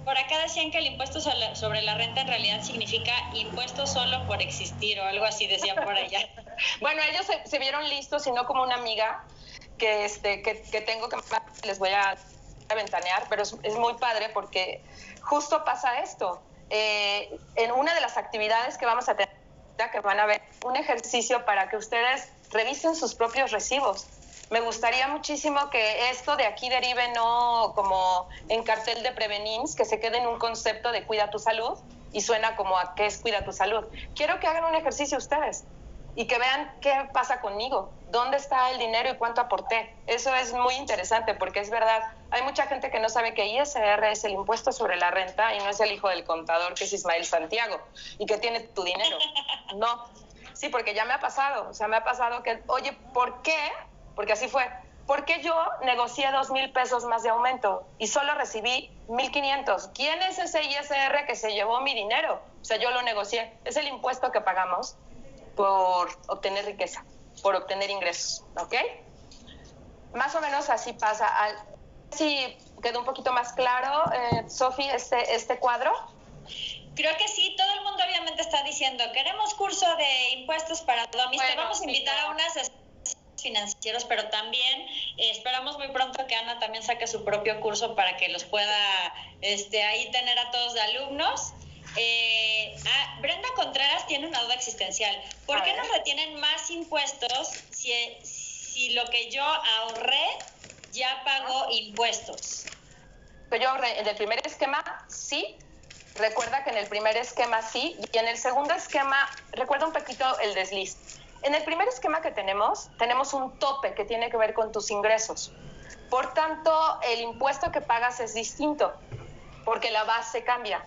por acá decían que el impuesto sobre la renta en realidad significa impuesto solo por existir o algo así decían por allá. Bueno, ellos se vieron listos, y no como una amiga que tengo, que les voy a ventanear, pero es muy padre porque justo pasa esto. En una de las actividades que vamos a tener, que van a ver un ejercicio para que ustedes revisen sus propios recibos. Me gustaría muchísimo que esto de aquí derive no como en cartel de Prevenins, que se quede en un concepto de cuida tu salud y suena como a qué es cuida tu salud. Quiero que hagan un ejercicio ustedes y que vean qué pasa conmigo, dónde está el dinero y cuánto aporté. Eso es muy interesante porque es verdad, hay mucha gente que no sabe que ISR es el impuesto sobre la renta y no es el hijo del contador que es Ismael Santiago y que tiene tu dinero. No, sí, porque ya me ha pasado, o sea, me ha pasado que, oye, ¿por qué? Porque así fue. ¿Por qué yo negocié 2,000 pesos más de aumento y solo recibí 1,500? ¿Quién es ese ISR que se llevó mi dinero? O sea, yo lo negocié. Es el impuesto que pagamos por obtener riqueza, por obtener ingresos, ¿ok? Más o menos así pasa. Si quedó un poquito más claro, Sofi, este cuadro. Creo que sí, todo el mundo obviamente está diciendo, queremos curso de impuestos para Domis, te vamos a invitar a unas financieros, pero también esperamos muy pronto que Ana también saque su propio curso para que los pueda ahí tener a todos de alumnos. Brenda Contreras tiene una duda existencial. ¿Por qué nos retienen más impuestos si lo que yo ahorré ya pagó impuestos? Yo ahorré en el primer esquema, sí. Recuerda que en el primer esquema sí, y en el segundo esquema, recuerda un poquito el desliz. En el primer esquema que tenemos un tope que tiene que ver con tus ingresos. Por tanto, el impuesto que pagas es distinto, porque la base cambia.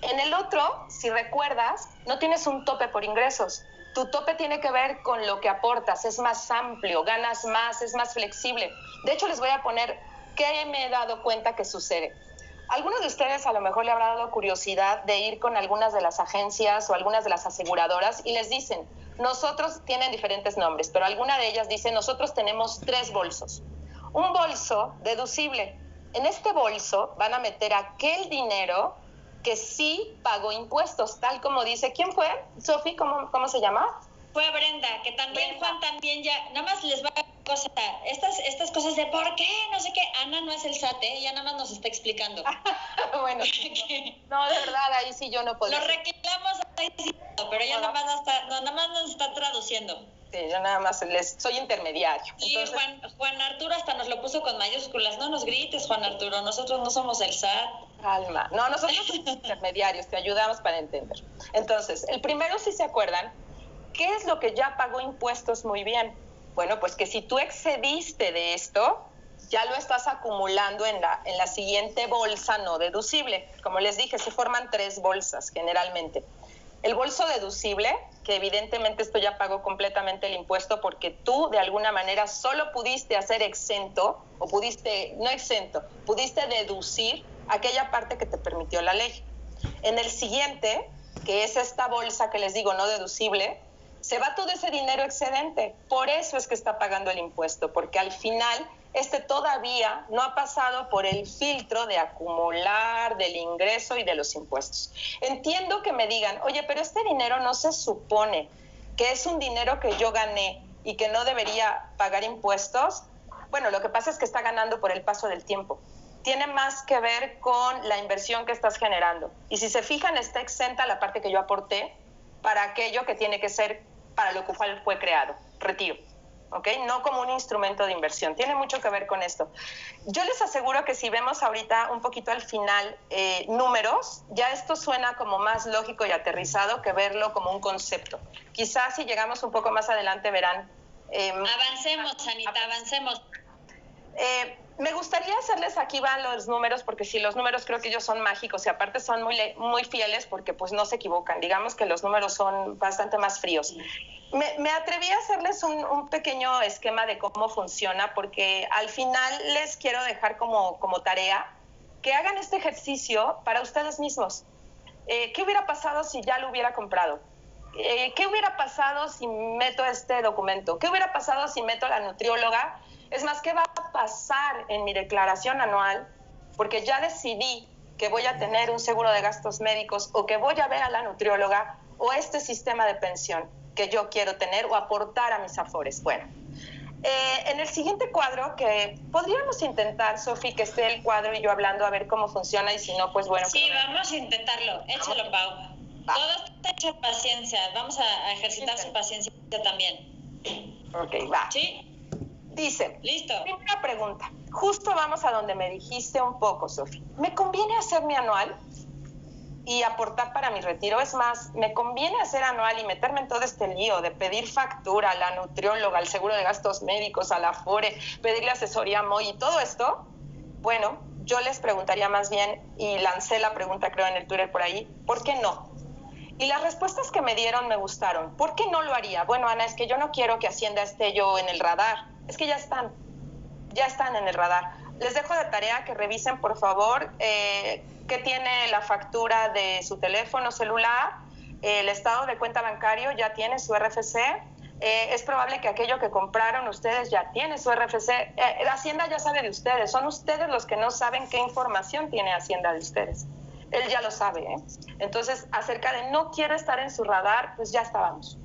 En el otro, si recuerdas, no tienes un tope por ingresos. Tu tope tiene que ver con lo que aportas, es más amplio, ganas más, es más flexible. De hecho, les voy a poner qué me he dado cuenta que sucede. Algunos de ustedes a lo mejor le habrá dado curiosidad de ir con algunas de las agencias o algunas de las aseguradoras y les dicen, nosotros, tienen diferentes nombres, pero alguna de ellas dice, nosotros tenemos 3 bolsos. Un bolso deducible. En este bolso van a meter aquel dinero que sí pagó impuestos, tal como dice. ¿Quién fue? Sofi, ¿cómo se llama? Fue Brenda, que también Brenda. Juan también ya, nada más les va a cosa, estas cosas de por qué, no sé qué, Ana no es el SAT, ella nada más nos está explicando. Bueno, no, de verdad, ahí sí yo no puedo. Los reclamos, pero ella nada más nos está traduciendo. Sí, yo nada más soy intermediario. Y entonces, Juan Arturo hasta nos lo puso con mayúsculas. No nos grites, Juan Arturo, nosotros no somos el SAT. Calma. No, nosotros somos intermediarios, te ayudamos para entender. Entonces, el primero, si se acuerdan, ¿qué es lo que ya pagó impuestos muy bien? Bueno, pues que si tú excediste de esto, ya lo estás acumulando en la siguiente bolsa no deducible. Como les dije, se forman 3 bolsas generalmente. El bolso deducible, que evidentemente esto ya pagó completamente el impuesto porque tú de alguna manera solo pudiste hacer exento, o pudiste deducir aquella parte que te permitió la ley. En el siguiente, que es esta bolsa que les digo no deducible, se va todo ese dinero excedente. Por eso es que está pagando el impuesto, porque al final todavía no ha pasado por el filtro de acumular, del ingreso y de los impuestos. Entiendo que me digan, oye, pero este dinero no se supone que es un dinero que yo gané y que no debería pagar impuestos. Bueno, lo que pasa es que está ganando por el paso del tiempo. Tiene más que ver con la inversión que estás generando. Y si se fijan, está exenta la parte que yo aporté para aquello que tiene que ser para lo cual fue creado, retiro. ¿Ok? No como un instrumento de inversión. Tiene mucho que ver con esto. Yo les aseguro que si vemos ahorita un poquito al final números, ya esto suena como más lógico y aterrizado que verlo como un concepto. Quizás si llegamos un poco más adelante verán. Avancemos, Anita, avancemos. Me gustaría hacerles, aquí van los números, porque si los números creo que ellos son mágicos y aparte son muy fieles porque pues no se equivocan. Digamos que los números son bastante más fríos. Me atreví a hacerles un pequeño esquema de cómo funciona porque al final les quiero dejar como tarea que hagan este ejercicio para ustedes mismos. ¿Qué hubiera pasado si ya lo hubiera comprado? ¿qué hubiera pasado si meto este documento? ¿Qué hubiera pasado si meto a la nutrióloga? Es más, ¿qué va a pasar en mi declaración anual? Porque ya decidí que voy a tener un seguro de gastos médicos o que voy a ver a la nutrióloga o este sistema de pensión que yo quiero tener o aportar a mis afores. Bueno, en el siguiente cuadro, que podríamos intentar, Sofi, que esté el cuadro y yo hablando a ver cómo funciona y si no, pues bueno. Sí, vamos a intentarlo. Échalo, Pau. Va. Todo está hecho paciencia. Vamos a ejercitar su paciencia también. Ok, va. ¿Sí? Dice, Listo. Primera pregunta. Justo vamos a donde me dijiste un poco, Sofi. ¿Me conviene hacer mi anual y aportar para mi retiro? Es más, ¿me conviene hacer anual y meterme en todo este lío de pedir factura a la nutrióloga, al seguro de gastos médicos, a la Afore, pedirle asesoría a MOI y todo esto? Bueno, yo les preguntaría más bien, y lancé la pregunta creo en el Twitter por ahí, ¿por qué no? Y las respuestas que me dieron me gustaron. ¿Por qué no lo haría? Bueno, Ana, es que yo no quiero que Hacienda esté yo en el radar. Es que ya están en el radar. Les dejo de tarea que revisen, por favor, qué tiene la factura de su teléfono celular, el estado de cuenta bancario ya tiene su RFC, es probable que aquello que compraron ustedes ya tiene su RFC. Hacienda ya sabe de ustedes, son ustedes los que no saben qué información tiene Hacienda de ustedes. Él ya lo sabe, ¿eh? Entonces, acerca de no quiero estar en su radar, pues ya estábamos,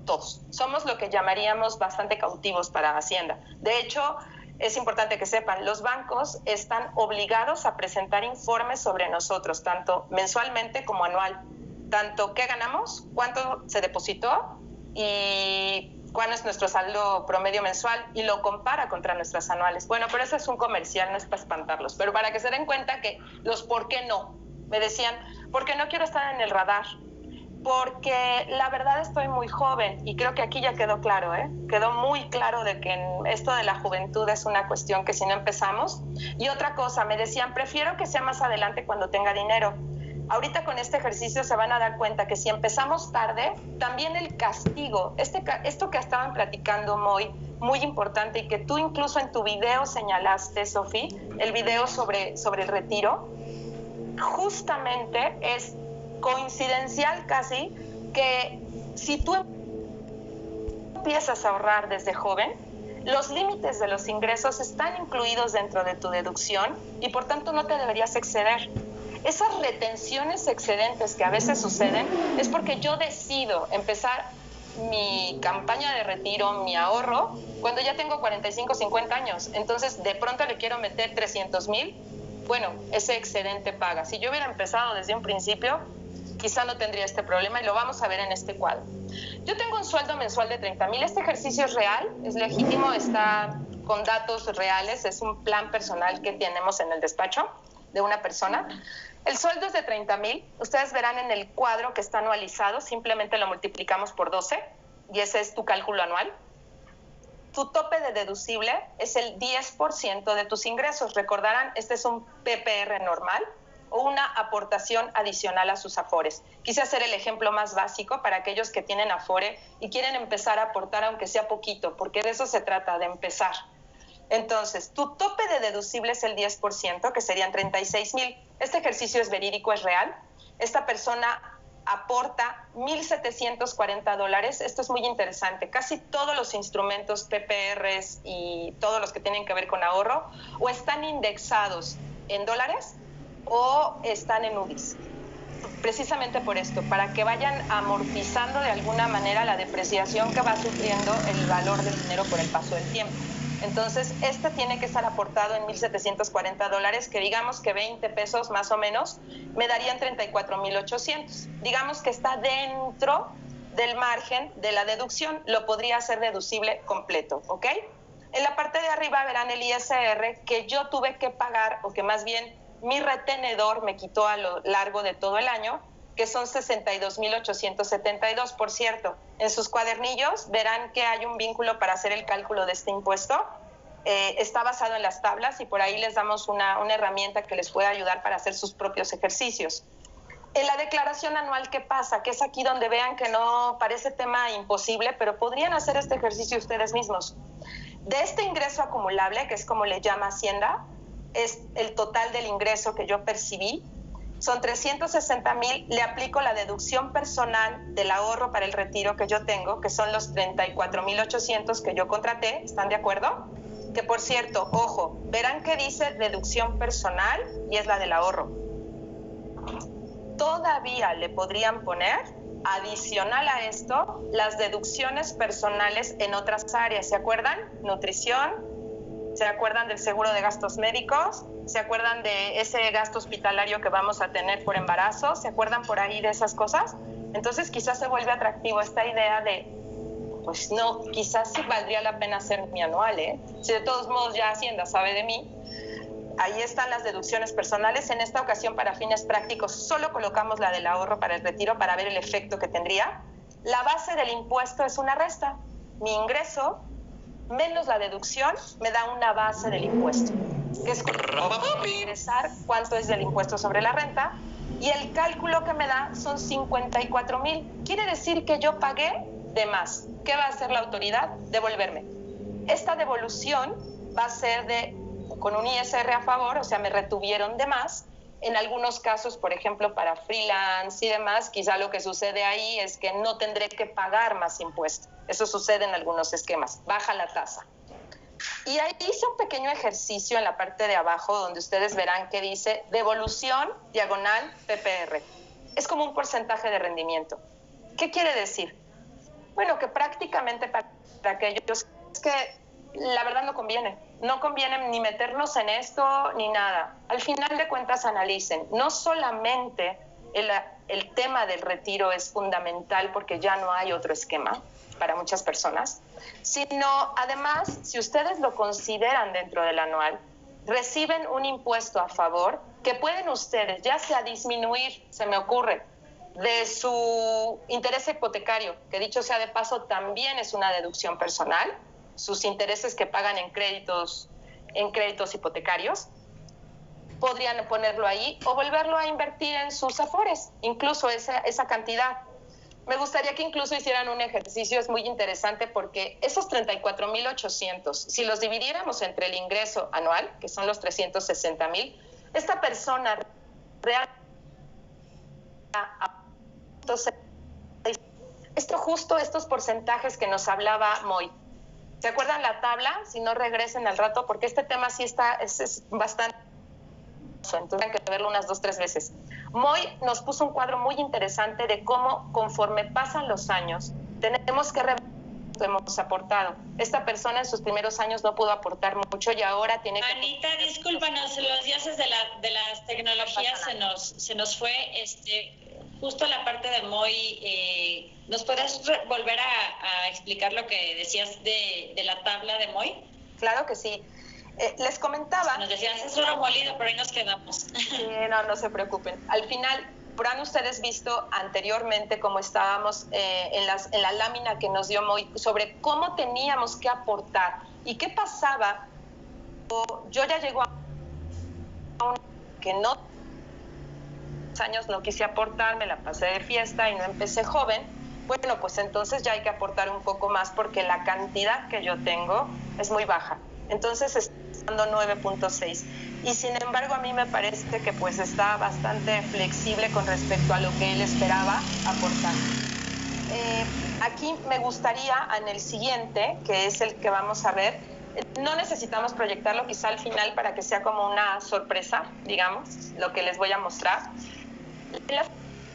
todos. Somos lo que llamaríamos bastante cautivos para Hacienda. De hecho, es importante que sepan, los bancos están obligados a presentar informes sobre nosotros, tanto mensualmente como anual. Tanto qué ganamos, cuánto se depositó y cuál es nuestro saldo promedio mensual, y lo compara contra nuestras anuales. Bueno, pero ese es un comercial, no es para espantarlos, pero para que se den cuenta que los por qué no. Me decían, porque no quiero estar en el radar, porque la verdad estoy muy joven, y creo que aquí ya quedó claro, quedó muy claro de que esto de la juventud es una cuestión que si no empezamos. Y otra cosa, me decían, prefiero que sea más adelante cuando tenga dinero. Ahorita con este ejercicio se van a dar cuenta que si empezamos tarde, también el castigo, esto que estaban platicando muy importante, y que tú incluso en tu video señalaste, Sofi, el video sobre el retiro, justamente es coincidencial casi que si tú empiezas a ahorrar desde joven, los límites de los ingresos están incluidos dentro de tu deducción y por tanto no te deberías exceder. Esas retenciones excedentes que a veces suceden es porque yo decido empezar mi campaña de retiro, mi ahorro, cuando ya tengo 45, 50 años. Entonces de pronto le quiero meter 300,000. Bueno, ese excedente paga. Si yo hubiera empezado desde un principio, quizá no tendría este problema, y lo vamos a ver en este cuadro. Yo tengo un sueldo mensual de 30,000. Este ejercicio es real, es legítimo, está con datos reales, es un plan personal que tenemos en el despacho de una persona. El sueldo es de 30,000. Ustedes verán en el cuadro que está anualizado, simplemente lo multiplicamos por 12 y ese es tu cálculo anual. Tu tope de deducible es el 10% de tus ingresos. Recordarán, este es un PPR normal o una aportación adicional a sus afores. Quise hacer el ejemplo más básico para aquellos que tienen afore y quieren empezar a aportar aunque sea poquito, porque de eso se trata, de empezar. Entonces, tu tope de deducible es el 10%, que serían 36,000. Este ejercicio es verídico, es real. Esta persona aporta $1,740. Esto es muy interesante. Casi todos los instrumentos PPRs y todos los que tienen que ver con ahorro o están indexados en dólares o están en UDIs. Precisamente por esto, para que vayan amortizando de alguna manera la depreciación que va sufriendo el valor del dinero por el paso del tiempo. Entonces, este tiene que estar aportado en $1,740, que digamos que 20 pesos más o menos me darían 34,800. Digamos que está dentro del margen de la deducción, lo podría hacer deducible completo, ¿ok? En la parte de arriba verán el ISR que yo tuve que pagar, o que más bien mi retenedor me quitó a lo largo de todo el año, que son 62,872. Por cierto, en sus cuadernillos verán que hay un vínculo para hacer el cálculo de este impuesto. Está basado en las tablas y por ahí les damos una herramienta que les puede ayudar para hacer sus propios ejercicios. En la declaración anual, ¿qué pasa? Que es aquí donde vean que no parece tema imposible, pero podrían hacer este ejercicio ustedes mismos. De este ingreso acumulable, que es como le llama Hacienda, es el total del ingreso que yo percibí, son 360,000, le aplico la deducción personal del ahorro para el retiro que yo tengo, que son los 34,800 que yo contraté, ¿están de acuerdo? Que por cierto, ojo, verán que dice deducción personal y es la del ahorro. Todavía le podrían poner, adicional a esto, las deducciones personales en otras áreas, ¿se acuerdan? Nutrición, ¿se acuerdan del seguro de gastos médicos? ¿Se acuerdan de ese gasto hospitalario que vamos a tener por embarazo? ¿Se acuerdan por ahí de esas cosas? Entonces quizás se vuelve atractivo esta idea de, pues no, quizás sí valdría la pena hacer mi anual, ¿eh? Si de todos modos ya Hacienda sabe de mí. Ahí están las deducciones personales. En esta ocasión, para fines prácticos, solo colocamos la del ahorro para el retiro para ver el efecto que tendría. La base del impuesto es una resta. Mi ingreso menos la deducción me da una base del impuesto, que es ingresar cuánto es del impuesto sobre la renta, y el cálculo que me da son 54,000. Quiere decir que yo pagué de más. ¿Qué va a hacer la autoridad? Devolverme. Esta devolución va a ser con un ISR a favor, o sea, me retuvieron de más. En algunos casos, por ejemplo, para freelance y demás, quizá lo que sucede ahí es que no tendré que pagar más impuesto. Eso sucede en algunos esquemas, baja la tasa. Y ahí hice un pequeño ejercicio en la parte de abajo donde ustedes verán que dice devolución diagonal PPR. Es como un porcentaje de rendimiento. ¿Qué quiere decir? Bueno, que prácticamente para aquellos es que la verdad no conviene ni meternos en esto ni nada. Al final de cuentas analicen, no solamente el tema del retiro es fundamental porque ya no hay otro esquema para muchas personas, sino además, si ustedes lo consideran dentro del anual, reciben un impuesto a favor que pueden ustedes ya sea disminuir, se me ocurre, de su interés hipotecario, que dicho sea de paso también es una deducción personal, sus intereses que pagan en créditos hipotecarios, podrían ponerlo ahí o volverlo a invertir en sus afores, incluso esa cantidad. Me gustaría que incluso hicieran un ejercicio, es muy interesante porque esos 34,800, si los dividiéramos entre el ingreso anual, que son los 360,000, esta persona realmente estos porcentajes que nos hablaba Moy. ¿Se acuerdan la tabla? Si no, regresen al rato, porque este tema sí es bastante... Entonces hay que verlo unas 2 o 3 veces. Moy nos puso un cuadro muy interesante de cómo, conforme pasan los años, tenemos que rever lo que hemos aportado. Esta persona en sus primeros años no pudo aportar mucho y ahora tiene que... Anita, discúlpanos, los dioses de las tecnologías se nos fue, justo la parte de Moy. ¿Nos puedes volver a explicar lo que decías de la tabla de Moy? Claro que sí. Les comentaba... Nos decías, es oro molido, pero ahí nos quedamos. No se preocupen. Al final, habrán ustedes visto anteriormente cómo estábamos en la lámina que nos dio Moy sobre cómo teníamos que aportar y qué pasaba. Yo ya llego a que no años no quise aportar, me la pasé de fiesta y no empecé joven. Bueno, pues entonces ya hay que aportar un poco más porque la cantidad que yo tengo es muy baja. Entonces está dando 9.6 y sin embargo a mí me parece que pues está bastante flexible con respecto a lo que él esperaba aportar. Aquí me gustaría en el siguiente, que es el que vamos a ver, no necesitamos proyectarlo quizá al final para que sea como una sorpresa, digamos, lo que les voy a mostrar. La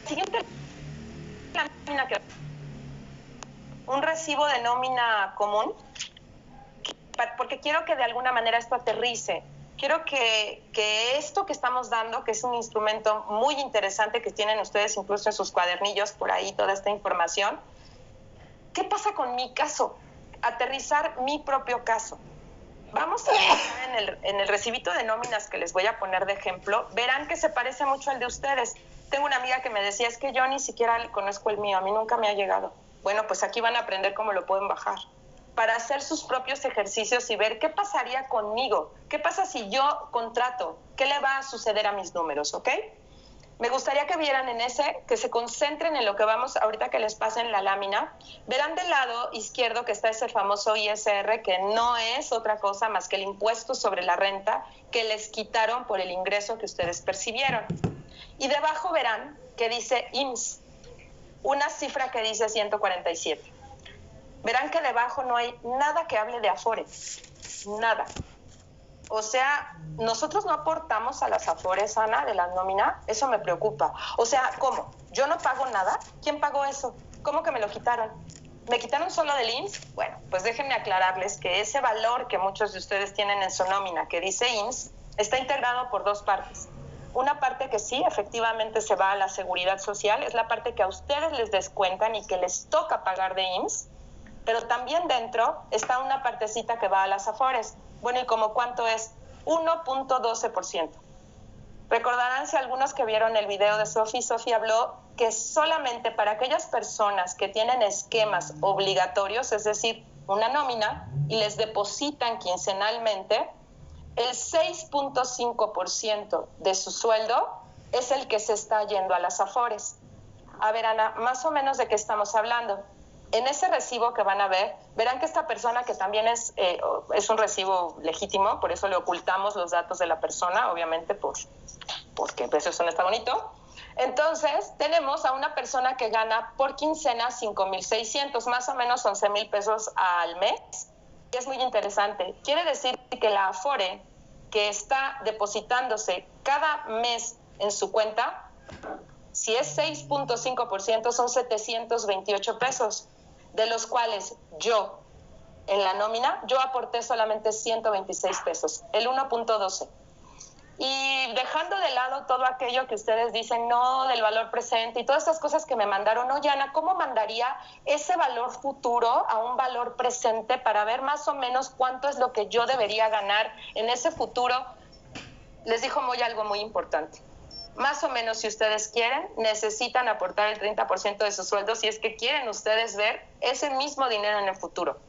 siguiente lámina, un recibo de nómina común, porque quiero que de alguna manera esto aterrice. Quiero que esto que estamos dando, que es un instrumento muy interesante que tienen ustedes incluso en sus cuadernillos, por ahí toda esta información, ¿qué pasa con mi caso? Aterrizar mi propio caso. Vamos a ver en el recibito de nóminas que les voy a poner de ejemplo, verán que se parece mucho al de ustedes. Tengo una amiga que me decía, es que yo ni siquiera conozco el mío, a mí nunca me ha llegado. Bueno, pues aquí van a aprender cómo lo pueden bajar para hacer sus propios ejercicios y ver qué pasaría conmigo, qué pasa si yo contrato, qué le va a suceder a mis números, ¿ok? Me gustaría que vieran en ese, que se concentren en lo que vamos, ahorita que les pasen la lámina, verán del lado izquierdo que está ese famoso ISR, que no es otra cosa más que el impuesto sobre la renta que les quitaron por el ingreso que ustedes percibieron. Y debajo verán que dice IMSS, una cifra que dice 147. Verán que debajo no hay nada que hable de Afores, nada. O sea, nosotros no aportamos a las Afores, Ana, de la nómina, eso me preocupa. O sea, ¿cómo? ¿Yo no pago nada? ¿Quién pagó eso? ¿Cómo que me lo quitaron? ¿Me quitaron solo del IMSS? Bueno, pues déjenme aclararles que ese valor que muchos de ustedes tienen en su nómina, que dice IMSS, está integrado por dos partes. Una parte que sí, efectivamente se va a la seguridad social, es la parte que a ustedes les descuentan y que les toca pagar de IMSS, pero también dentro está una partecita que va a las Afores. Bueno, ¿y como cuánto es? 1.12%. Recordarán si algunos que vieron el video de Sofi habló que solamente para aquellas personas que tienen esquemas obligatorios, es decir, una nómina, y les depositan quincenalmente, el 6.5% de su sueldo es el que se está yendo a las Afores. A ver, Ana, más o menos de qué estamos hablando. En ese recibo que van a ver, verán que esta persona, que también es un recibo legítimo, por eso le ocultamos los datos de la persona, obviamente, porque eso no está bonito. Entonces, tenemos a una persona que gana por quincena 5,600, más o menos 11,000 pesos al mes. Y es muy interesante. Quiere decir que la Afore, que está depositándose cada mes en su cuenta, si es 6.5%, son 728 pesos, de los cuales yo, en la nómina, yo aporté solamente 126 pesos, el 1.12. Y dejando de lado todo aquello que ustedes dicen, no, del valor presente y todas estas cosas que me mandaron, oye, Ana, ¿cómo mandaría ese valor futuro a un valor presente para ver más o menos cuánto es lo que yo debería ganar en ese futuro? Les dijo Moy algo muy importante. Más o menos, si ustedes quieren, necesitan aportar el 30% de su sueldo si es que quieren ustedes ver ese mismo dinero en el futuro.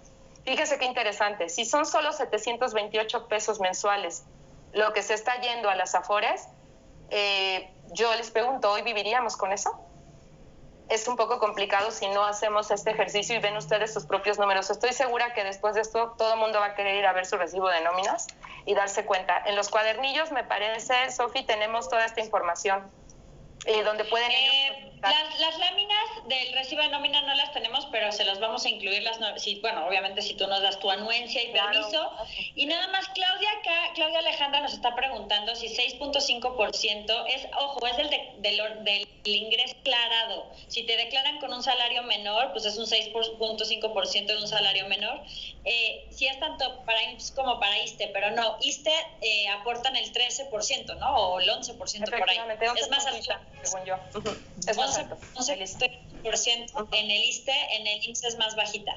Fíjense qué interesante. Si son solo 728 pesos mensuales lo que se está yendo a las Afores, yo les pregunto, ¿hoy viviríamos con eso? Es un poco complicado si no hacemos este ejercicio y ven ustedes sus propios números. Estoy segura que después de esto todo el mundo va a querer ir a ver su recibo de nóminas y darse cuenta. En los cuadernillos, me parece, Sofi, tenemos toda esta información donde pueden ellos... Las láminas del recibo de nómina no las tenemos, pero se las vamos a incluir, obviamente si tú nos das tu anuencia y permiso. Claro. Y nada más, Claudia Alejandra nos está preguntando si 6.5% es, ojo, es del ingreso declarado. Si te declaran con un salario menor, pues es un 6.5% de un salario menor. Si es tanto para IMSS como para ISSSTE, pero no, ISSSTE aportan el 13%, ¿no? O el 11% por ahí. Es más alto. Según yo. Es más alto. 11% en el ISSSTE, en el IMSS es más bajita.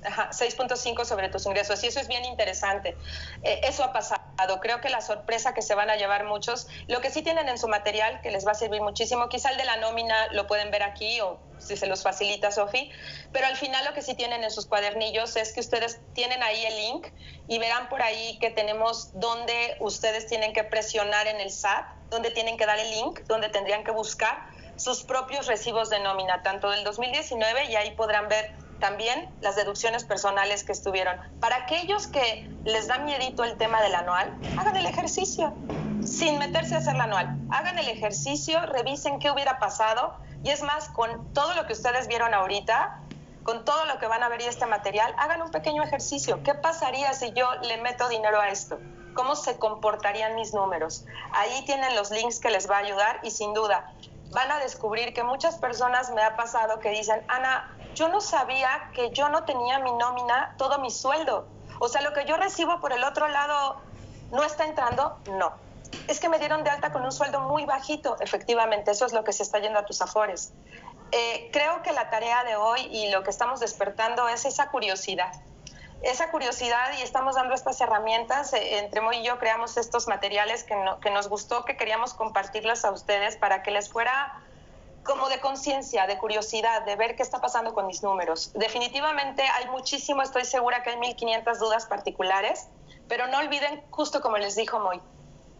Ajá, 6.5 sobre tus ingresos, y eso es bien interesante. Eso ha pasado. Creo que la sorpresa que se van a llevar muchos, lo que sí tienen en su material, que les va a servir muchísimo, quizá el de la nómina lo pueden ver aquí, o si se los facilita Sofi, pero al final lo que sí tienen en sus cuadernillos es que ustedes tienen ahí el link y verán por ahí que tenemos donde ustedes tienen que presionar en el SAT, donde tienen que dar el link, donde tendrían que buscar sus propios recibos de nómina, tanto del 2019, y ahí podrán ver también las deducciones personales que estuvieron. Para aquellos que les da miedito el tema del anual, hagan el ejercicio, sin meterse a hacer el anual. Hagan el ejercicio, revisen qué hubiera pasado, y es más, con todo lo que ustedes vieron ahorita, con todo lo que van a ver y este material, hagan un pequeño ejercicio. ¿Qué pasaría si yo le meto dinero a esto? ¿Cómo se comportarían mis números? Ahí tienen los links que les va a ayudar, y sin duda van a descubrir que muchas personas me ha pasado que dicen, Ana, yo no sabía que yo no tenía mi nómina, todo mi sueldo. O sea, lo que yo recibo por el otro lado no está entrando. No. Es que me dieron de alta con un sueldo muy bajito. Efectivamente, eso es lo que se está yendo a tus Afores. Creo que la tarea de hoy y lo que estamos despertando es esa curiosidad. Esa curiosidad, y estamos dando estas herramientas. Entre Moy y yo creamos estos materiales que nos gustó, que queríamos compartirlas a ustedes para que les fuera como de conciencia, de curiosidad, de ver qué está pasando con mis números. Definitivamente hay muchísimo, estoy segura que hay 1,500 dudas particulares, pero no olviden, justo como les dijo Moy,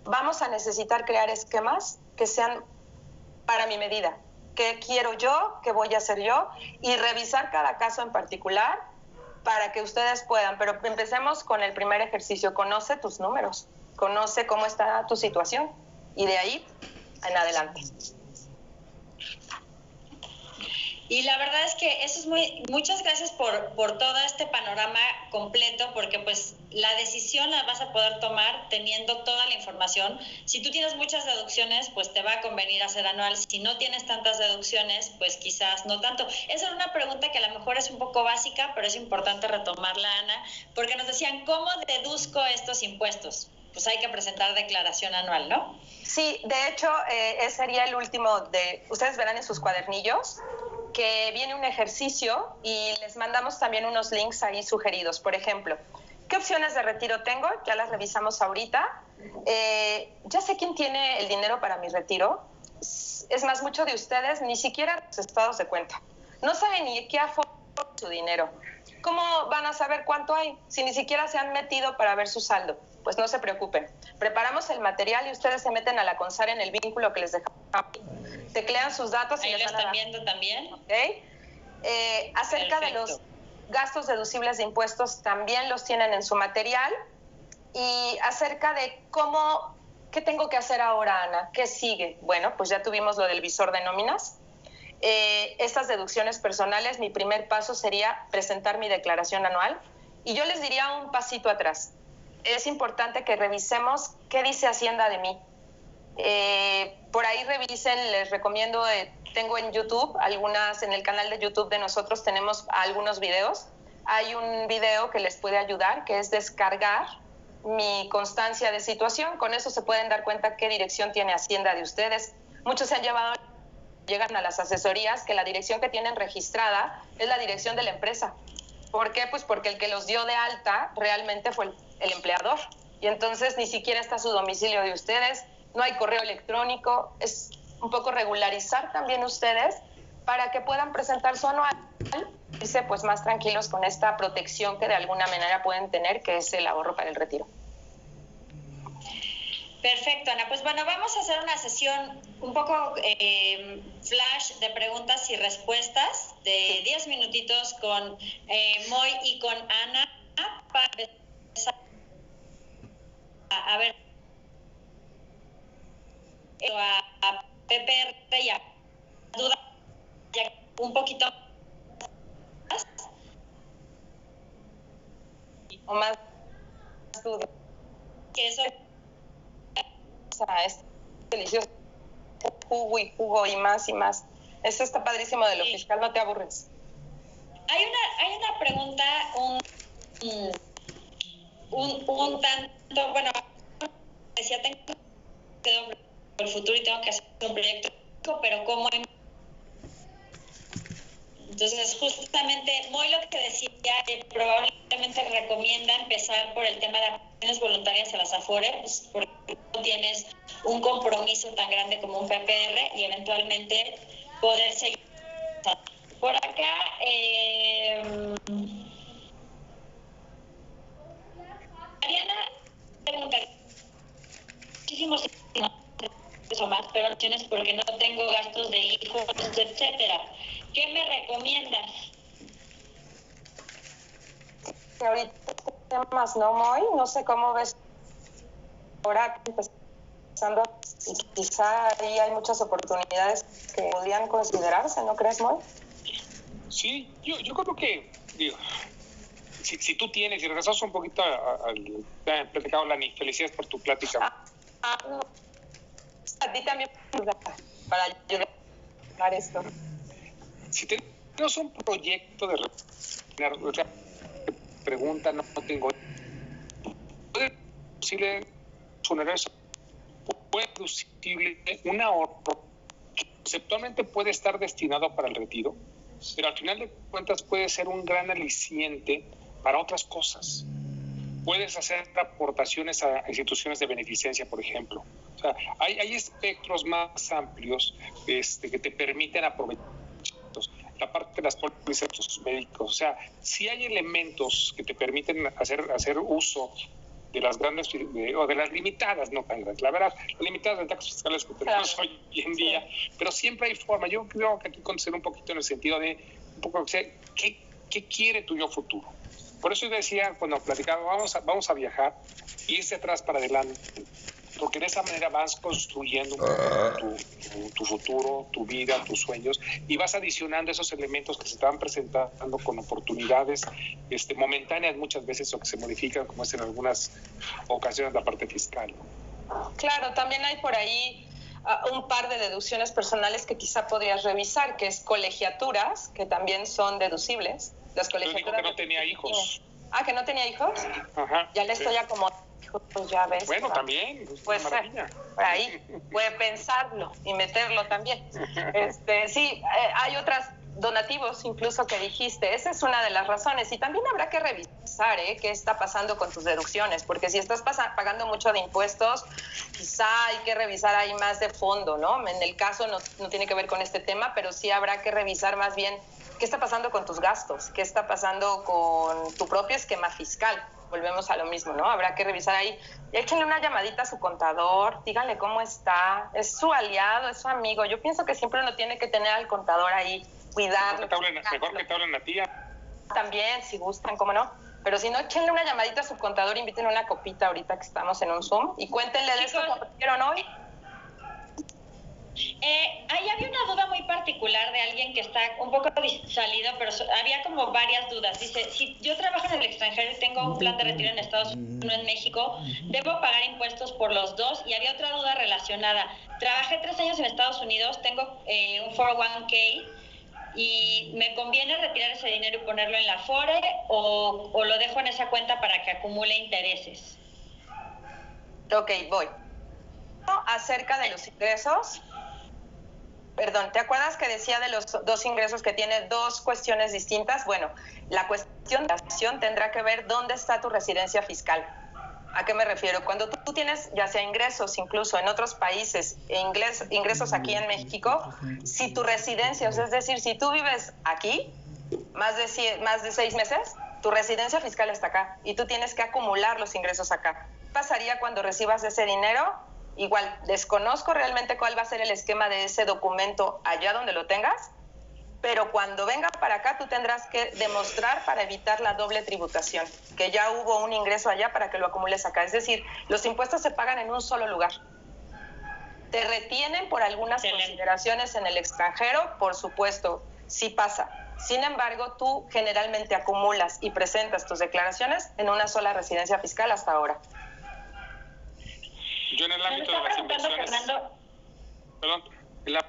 vamos a necesitar crear esquemas que sean para mi medida. ¿Qué quiero yo? ¿Qué voy a hacer yo? Y revisar cada caso en particular para que ustedes puedan. Pero empecemos con el primer ejercicio. Conoce tus números, conoce cómo está tu situación, y de ahí en adelante. Y la verdad es que eso es muchas gracias por todo este panorama completo, porque pues la decisión la vas a poder tomar teniendo toda la información. Si tú tienes muchas deducciones, pues te va a convenir hacer anual. Si no tienes tantas deducciones, pues quizás no tanto. Esa era una pregunta que a lo mejor es un poco básica, pero es importante retomarla, Ana, porque nos decían, ¿cómo deduzco estos impuestos? Pues hay que presentar declaración anual, ¿no? Sí, de hecho, ese sería el último ustedes verán en sus cuadernillos que viene un ejercicio y les mandamos también unos links ahí sugeridos. Por ejemplo, ¿qué opciones de retiro tengo? Ya las revisamos ahorita. Ya sé quién tiene el dinero para mi retiro. Es más, muchos de ustedes ni siquiera los estados de cuenta. No saben ni qué aforo su dinero. ¿Cómo van a saber cuánto hay si ni siquiera se han metido para ver su saldo? Pues no se preocupen. Preparamos el material y ustedes se meten a la CONSAR en el vínculo que les dejamos. Teclean sus datos y ahí les lo van a están dar. viendo también. ¿Okay? Acerca de los gastos deducibles de impuestos también los tienen en su material. Y acerca de ¿qué tengo que hacer ahora, Ana? ¿Qué sigue? Bueno, pues ya tuvimos lo del visor de nóminas. Estas deducciones personales, mi primer paso sería presentar mi declaración anual. Y yo les diría un pasito atrás. Es importante que revisemos qué dice Hacienda de mí. Por ahí revisen, les recomiendo, tengo en YouTube, en el canal de YouTube de nosotros tenemos algunos videos. Hay un video que les puede ayudar, que es descargar mi constancia de situación. Con eso se pueden dar cuenta qué dirección tiene Hacienda de ustedes. Muchos se han llegan a las asesorías que la dirección que tienen registrada es la dirección de la empresa. ¿Por qué? Pues porque el que los dio de alta realmente fue el empleador. Y entonces ni siquiera está su domicilio de ustedes, no hay correo electrónico. Es un poco regularizar también ustedes para que puedan presentar su anual, dice, pues más tranquilos con esta protección que de alguna manera pueden tener, que es el ahorro para el retiro. Perfecto, Ana. Pues bueno, vamos a hacer una sesión un poco flash de preguntas y respuestas de 10 minutitos con Moy y con Ana para empezar a ver a PPR y a duda un poquito más. O más dudas. Que eso Es delicioso, jugo y más y más. Eso está padrísimo de lo fiscal, no te aburres. Hay una pregunta un tanto, bueno, decía, tengo el futuro y tengo que hacer un proyecto, pero ¿cómo? Entonces, justamente, muy lo que decía, probablemente recomienda empezar por el tema de acciones voluntarias a las AFORE, pues porque no tienes un compromiso tan grande como un PPR y eventualmente poder seguir. Por acá, Mariana pregunta, muchísimos eso más, pero opciones porque no tengo gastos de hijos, etcétera. ¿Qué me recomiendas? Ahorita temas no muy, no sé cómo ves ahora empezando, quizá ahí hay muchas oportunidades que podrían considerarse, ¿no crees, Moy? Sí, yo creo que, digo, si tú tienes, y regresamos un poquito al platicado, Lani, felicidades por tu plática. A ti también para ayudar a esto. Si tenemos un proyecto de pregunta, no tengo, ¿puede ser posible funerales? ¿Puede ser posible un ahorro que conceptualmente puede estar destinado para el retiro, pero al final de cuentas puede ser un gran aliciente para otras cosas? Puedes hacer aportaciones a instituciones de beneficencia, por ejemplo. O sea, hay espectros más amplios que te permiten aprovechar la parte de las pólizas médicos. O sea, si hay elementos que te permiten hacer uso de las grandes o de las limitadas, no tan grandes, la verdad, las limitadas ventajas fiscales que tenemos hoy en día, pero siempre hay forma. Yo creo que aquí conocer un poquito en el sentido de un poco qué quiere tu yo futuro. Por eso yo decía, cuando platicaba, vamos a viajar, irse atrás para adelante. porque de esa manera vas construyendo tu futuro, tu vida, tus sueños, y vas adicionando esos elementos que se te van presentando con oportunidades momentáneas muchas veces, o que se modifican, como es en algunas ocasiones la parte fiscal. Claro, también hay por ahí un par de deducciones personales que quizá podrías revisar, que es colegiaturas, que también son deducibles. Las colegiaturas. Yo digo que no tenía hijos. Ah, ¿que no tenía hijos? Ajá. Ya le estoy acomodando, pues ya ves. Bueno, también. Pues por ahí puede pensarlo y meterlo también. Sí, hay otras donativos incluso que dijiste. Esa es una de las razones. Y también habrá que revisar qué está pasando con tus deducciones, porque si estás pagando mucho de impuestos, quizá hay que revisar ahí más de fondo, ¿no? En el caso no tiene que ver con este tema, pero sí habrá que revisar más bien qué está pasando con tus gastos, qué está pasando con tu propio esquema fiscal. Volvemos a lo mismo, ¿no? Habrá que revisar ahí. Échenle una llamadita a su contador, díganle cómo está, es su aliado, es su amigo. Yo pienso que siempre uno tiene que tener al contador ahí, cuidarlo. Mejor que te hablen a ti. También, si gustan, cómo no. Pero si no, échenle una llamadita a su contador, inviten una copita ahorita que estamos en un Zoom y cuéntenle de eso como vieron hoy. Ahí había una duda muy particular de alguien que está un poco salido, pero había como varias dudas. Dice, si yo trabajo en el extranjero y tengo un plan de retiro en Estados Unidos, uno en México, ¿debo pagar impuestos por los dos? Y había otra duda relacionada. Trabajé 3 años en Estados Unidos, tengo un 401k, y ¿me conviene retirar ese dinero y ponerlo en la Afore o lo dejo en esa cuenta para que acumule intereses? Ok, voy. Acerca de los ingresos, perdón, ¿te acuerdas que decía de los 2 ingresos que tiene 2 cuestiones distintas? Bueno, la cuestión de acción tendrá que ver dónde está tu residencia fiscal. ¿A qué me refiero? Cuando tú tienes ya sea ingresos incluso en otros países, ingresos aquí en México, si tu residencia, es decir, si tú vives aquí más de 6 meses, tu residencia fiscal está acá y tú tienes que acumular los ingresos acá. ¿Qué pasaría cuando recibas ese dinero? Igual, desconozco realmente cuál va a ser el esquema de ese documento allá donde lo tengas, pero cuando venga para acá tú tendrás que demostrar para evitar la doble tributación, que ya hubo un ingreso allá para que lo acumules acá. Es decir, los impuestos se pagan en un solo lugar. Te retienen por algunas consideraciones en el extranjero, por supuesto, sí pasa. Sin embargo, tú generalmente acumulas y presentas tus declaraciones en una sola residencia fiscal hasta ahora. Yo en el ámbito de las inversiones, perdón, en la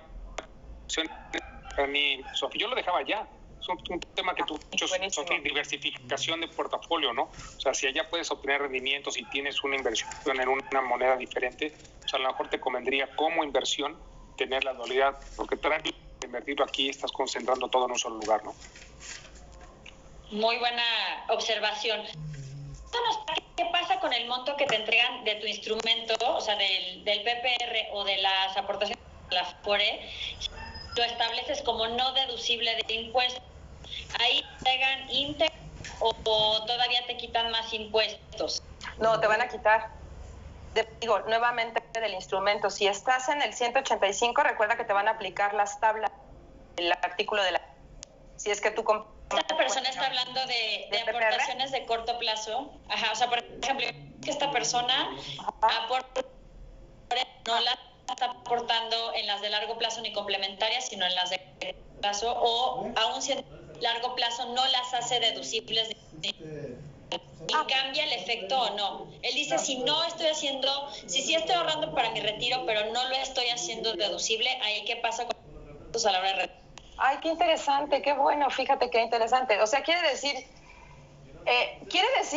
para mí, Sofía, yo lo dejaba allá. Es un tema que tú muchos, Sofía, diversificación de portafolio, ¿no? O sea, si allá puedes obtener rendimientos y tienes una inversión en una moneda diferente, pues a lo mejor te convendría como inversión tener la dualidad, porque tras de invertirlo aquí estás concentrando todo en un solo lugar, ¿no? Muy buena observación. ¿Qué pasa con el monto que te entregan de tu instrumento, o sea, del PPR o de las aportaciones de la Afore? Lo estableces como no deducible de impuestos. ¿Ahí entregan íntegro o todavía te quitan más impuestos? No, te van a quitar. Digo, nuevamente del instrumento. Si estás en el 185, recuerda que te van a aplicar las tablas del artículo de la... Si es que tú... Esta persona está hablando de aportaciones de corto plazo. Ajá, o sea, por ejemplo, que esta persona aporta, no la está aportando en las de largo plazo ni complementarias, sino en las de corto plazo, o aún si en largo plazo no las hace deducibles y cambia el efecto o no. Él dice, si sí estoy ahorrando para mi retiro, pero no lo estoy haciendo deducible, ahí qué pasa con a la hora de retiro. Ay, qué interesante, qué bueno, fíjate qué interesante. O sea, quiere decir,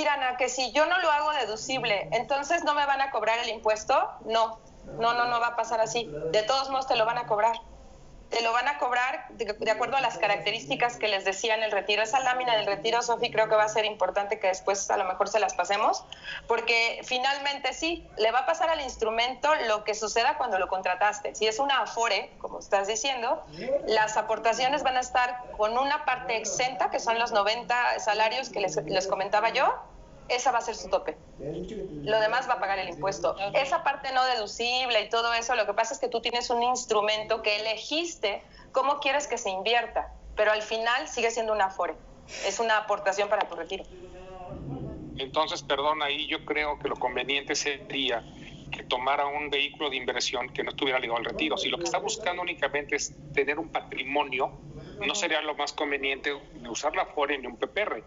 Ana, que si yo no lo hago deducible, entonces no me van a cobrar el impuesto. No va a pasar así. De todos modos te lo van a cobrar. Te lo van a cobrar de acuerdo a las características que les decía en el retiro. Esa lámina del retiro, Sofi, creo que va a ser importante que después a lo mejor se las pasemos, porque finalmente sí, le va a pasar al instrumento lo que suceda cuando lo contrataste. Si es una Afore, como estás diciendo, las aportaciones van a estar con una parte exenta, que son los 90 salarios que les comentaba yo. Esa va a ser su tope. Lo demás va a pagar el impuesto. Esa parte no deducible y todo eso, lo que pasa es que tú tienes un instrumento que elegiste cómo quieres que se invierta, pero al final sigue siendo una Afore. Es una aportación para tu retiro. Entonces, perdón, ahí yo creo que lo conveniente sería que tomara un vehículo de inversión que no estuviera ligado al retiro. Si lo que está buscando únicamente es tener un patrimonio, no sería lo más conveniente usar la Afore ni un PPR.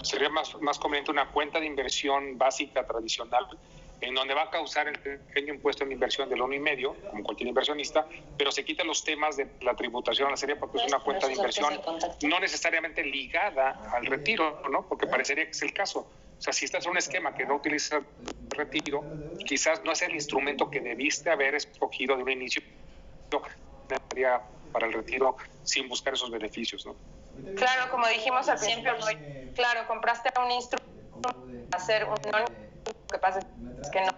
Sería más conveniente una cuenta de inversión básica, tradicional, en donde va a causar el pequeño impuesto en inversión del 1,5%, como cualquier inversionista, pero se quitan los temas de la tributación a la serie porque es una cuenta de inversión no necesariamente ligada al retiro, ¿no? Porque parecería que es el caso. O sea, si estás en un esquema que no utiliza el retiro, quizás no es el instrumento que debiste haber escogido de un inicio para el retiro sin buscar esos beneficios, ¿no? Claro, como dijimos al principio, claro, compraste un instrumento para hacer un... Lo que pasa es que no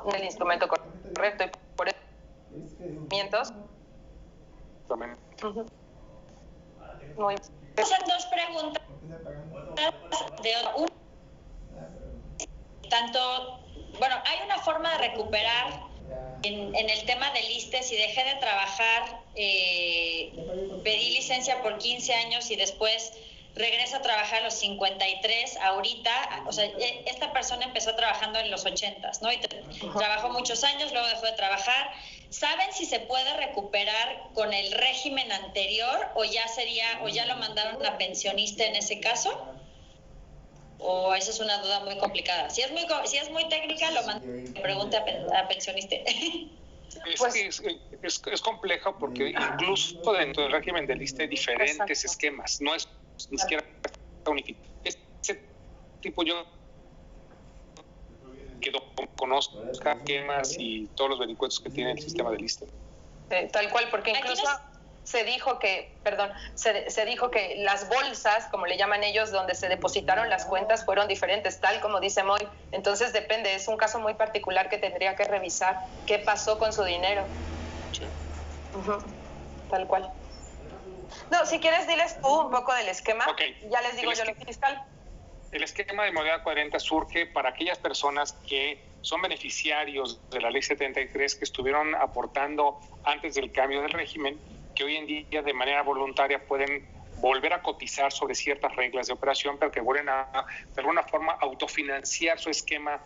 es el instrumento correcto y por eso muy hacen dos preguntas bueno, hay una forma de recuperar en el tema del ISSSTE. Si dejé de trabajar, pedí licencia por 15 años y después regreso a trabajar a los 53, ahorita, o sea, esta persona empezó trabajando en los 80s, ¿no? Y trabajó muchos años, luego dejó de trabajar. ¿Saben si se puede recuperar con el régimen anterior o ya lo mandaron a pensionista en ese caso? ¿O esa es una duda muy complicada? Si es muy técnica, lo pregunte a pensionista. Es complejo porque incluso dentro del régimen del ISSSTE hay diferentes esquemas, no es ni siquiera unificado. Ese tipo yo conozco esquemas y todos los vericuetos que tiene el sistema del ISSSTE. Tal cual, porque incluso se dijo que las bolsas, como le llaman ellos, donde se depositaron las cuentas fueron diferentes, tal como dice Moy. Entonces depende, es un caso muy particular que tendría que revisar qué pasó con su dinero. Sí. Tal cual. No, si quieres diles tú un poco del esquema. Okay. Ya les digo yo lo fiscal. El esquema de modalidad 40 surge para aquellas personas que son beneficiarios de la Ley 73, que estuvieron aportando antes del cambio del régimen, que hoy en día de manera voluntaria pueden volver a cotizar sobre ciertas reglas de operación, pero que vuelven a, de alguna forma, autofinanciar su esquema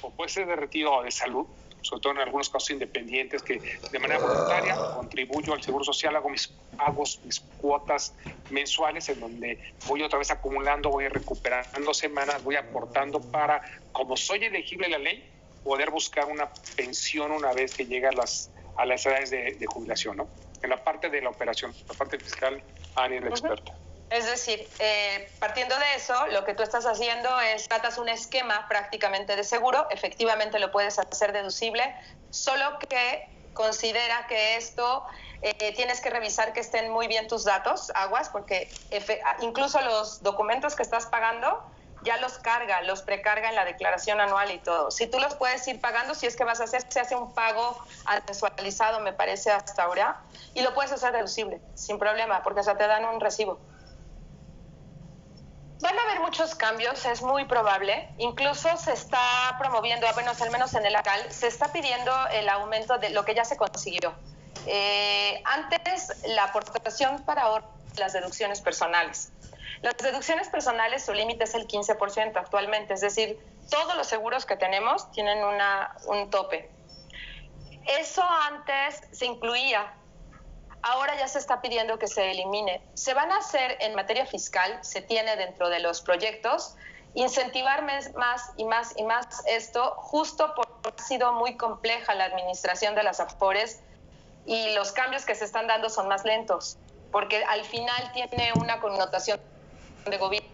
o puede ser de retiro o de salud, sobre todo en algunos casos independientes, que de manera voluntaria contribuyo al Seguro Social, hago mis pagos, mis cuotas mensuales, en donde voy otra vez acumulando, voy recuperando semanas, voy aportando para, como soy elegible a la ley, poder buscar una pensión una vez que llega a las edades de jubilación, ¿no? En la parte de la operación, la parte fiscal, Ani es la experta. Es decir, partiendo de eso, lo que tú estás haciendo es, tratas un esquema prácticamente de seguro, efectivamente lo puedes hacer deducible, solo que considera que esto tienes que revisar que estén muy bien tus datos, aguas, porque incluso los documentos que estás pagando ya los precarga en la declaración anual y todo. Si tú los puedes ir pagando, si es que vas a hacer, se hace un pago mensualizado, me parece, hasta ahora, y lo puedes hacer deducible, sin problema, porque hasta te dan un recibo. Van a haber muchos cambios, es muy probable. Incluso se está promoviendo, al menos en el ACAL, se está pidiendo el aumento de lo que ya se consiguió. Antes, la aportación para ahorro de las deducciones personales. Las deducciones personales, su límite es el 15% actualmente, es decir, todos los seguros que tenemos tienen un tope. Eso antes se incluía. Ahora ya se está pidiendo que se elimine. Se van a hacer en materia fiscal, se tiene dentro de los proyectos, incentivar más y más esto, justo porque ha sido muy compleja la administración de las Afores y los cambios que se están dando son más lentos, porque al final tiene una connotación de gobierno.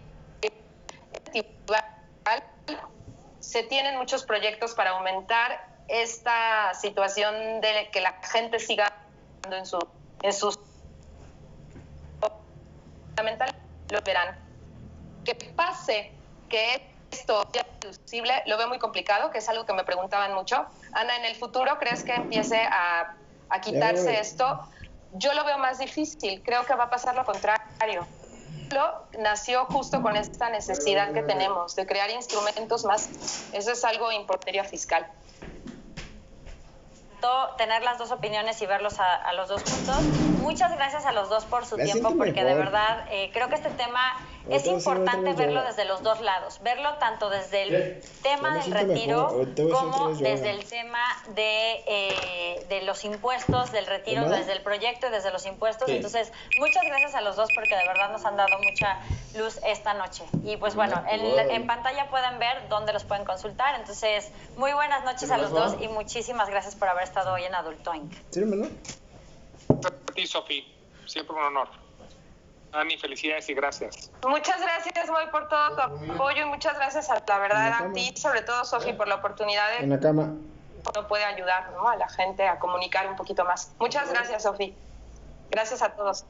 Se tienen muchos proyectos para aumentar esta situación de que la gente siga en sus fundamental, lo verán. Que pase que esto sea deducible, lo veo muy complicado, que es algo que me preguntaban mucho. Ana, ¿en el futuro crees que empiece a quitarse esto? Yo lo veo más difícil, creo que va a pasar lo contrario. Nació justo con esta necesidad que tenemos de crear instrumentos más, eso es algo en materia fiscal. encantó tener las dos opiniones y verlos a los dos juntos. Muchas gracias a los dos por su tiempo, porque de verdad creo que este tema es importante verlo desde los dos lados, verlo tanto desde el tema del retiro como desde el tema de los impuestos del retiro, desde el proyecto y desde los impuestos. Entonces, muchas gracias a los dos porque de verdad nos han dado mucha luz esta noche. Y pues bueno, en pantalla pueden ver dónde los pueden consultar. Entonces, muy buenas noches a los dos y muchísimas gracias por haber estado hoy en Adulto Inc. A ti, Sofi, siempre un honor. Ani, felicidades y gracias. Muchas gracias, Moy, por todo tu apoyo y muchas gracias la verdad a ti, sobre todo, Sofi, por la oportunidad de... En la cama. No puede ayudar, ¿no?, a la gente a comunicar un poquito más. Muchas gracias, Sofi. Gracias a todos.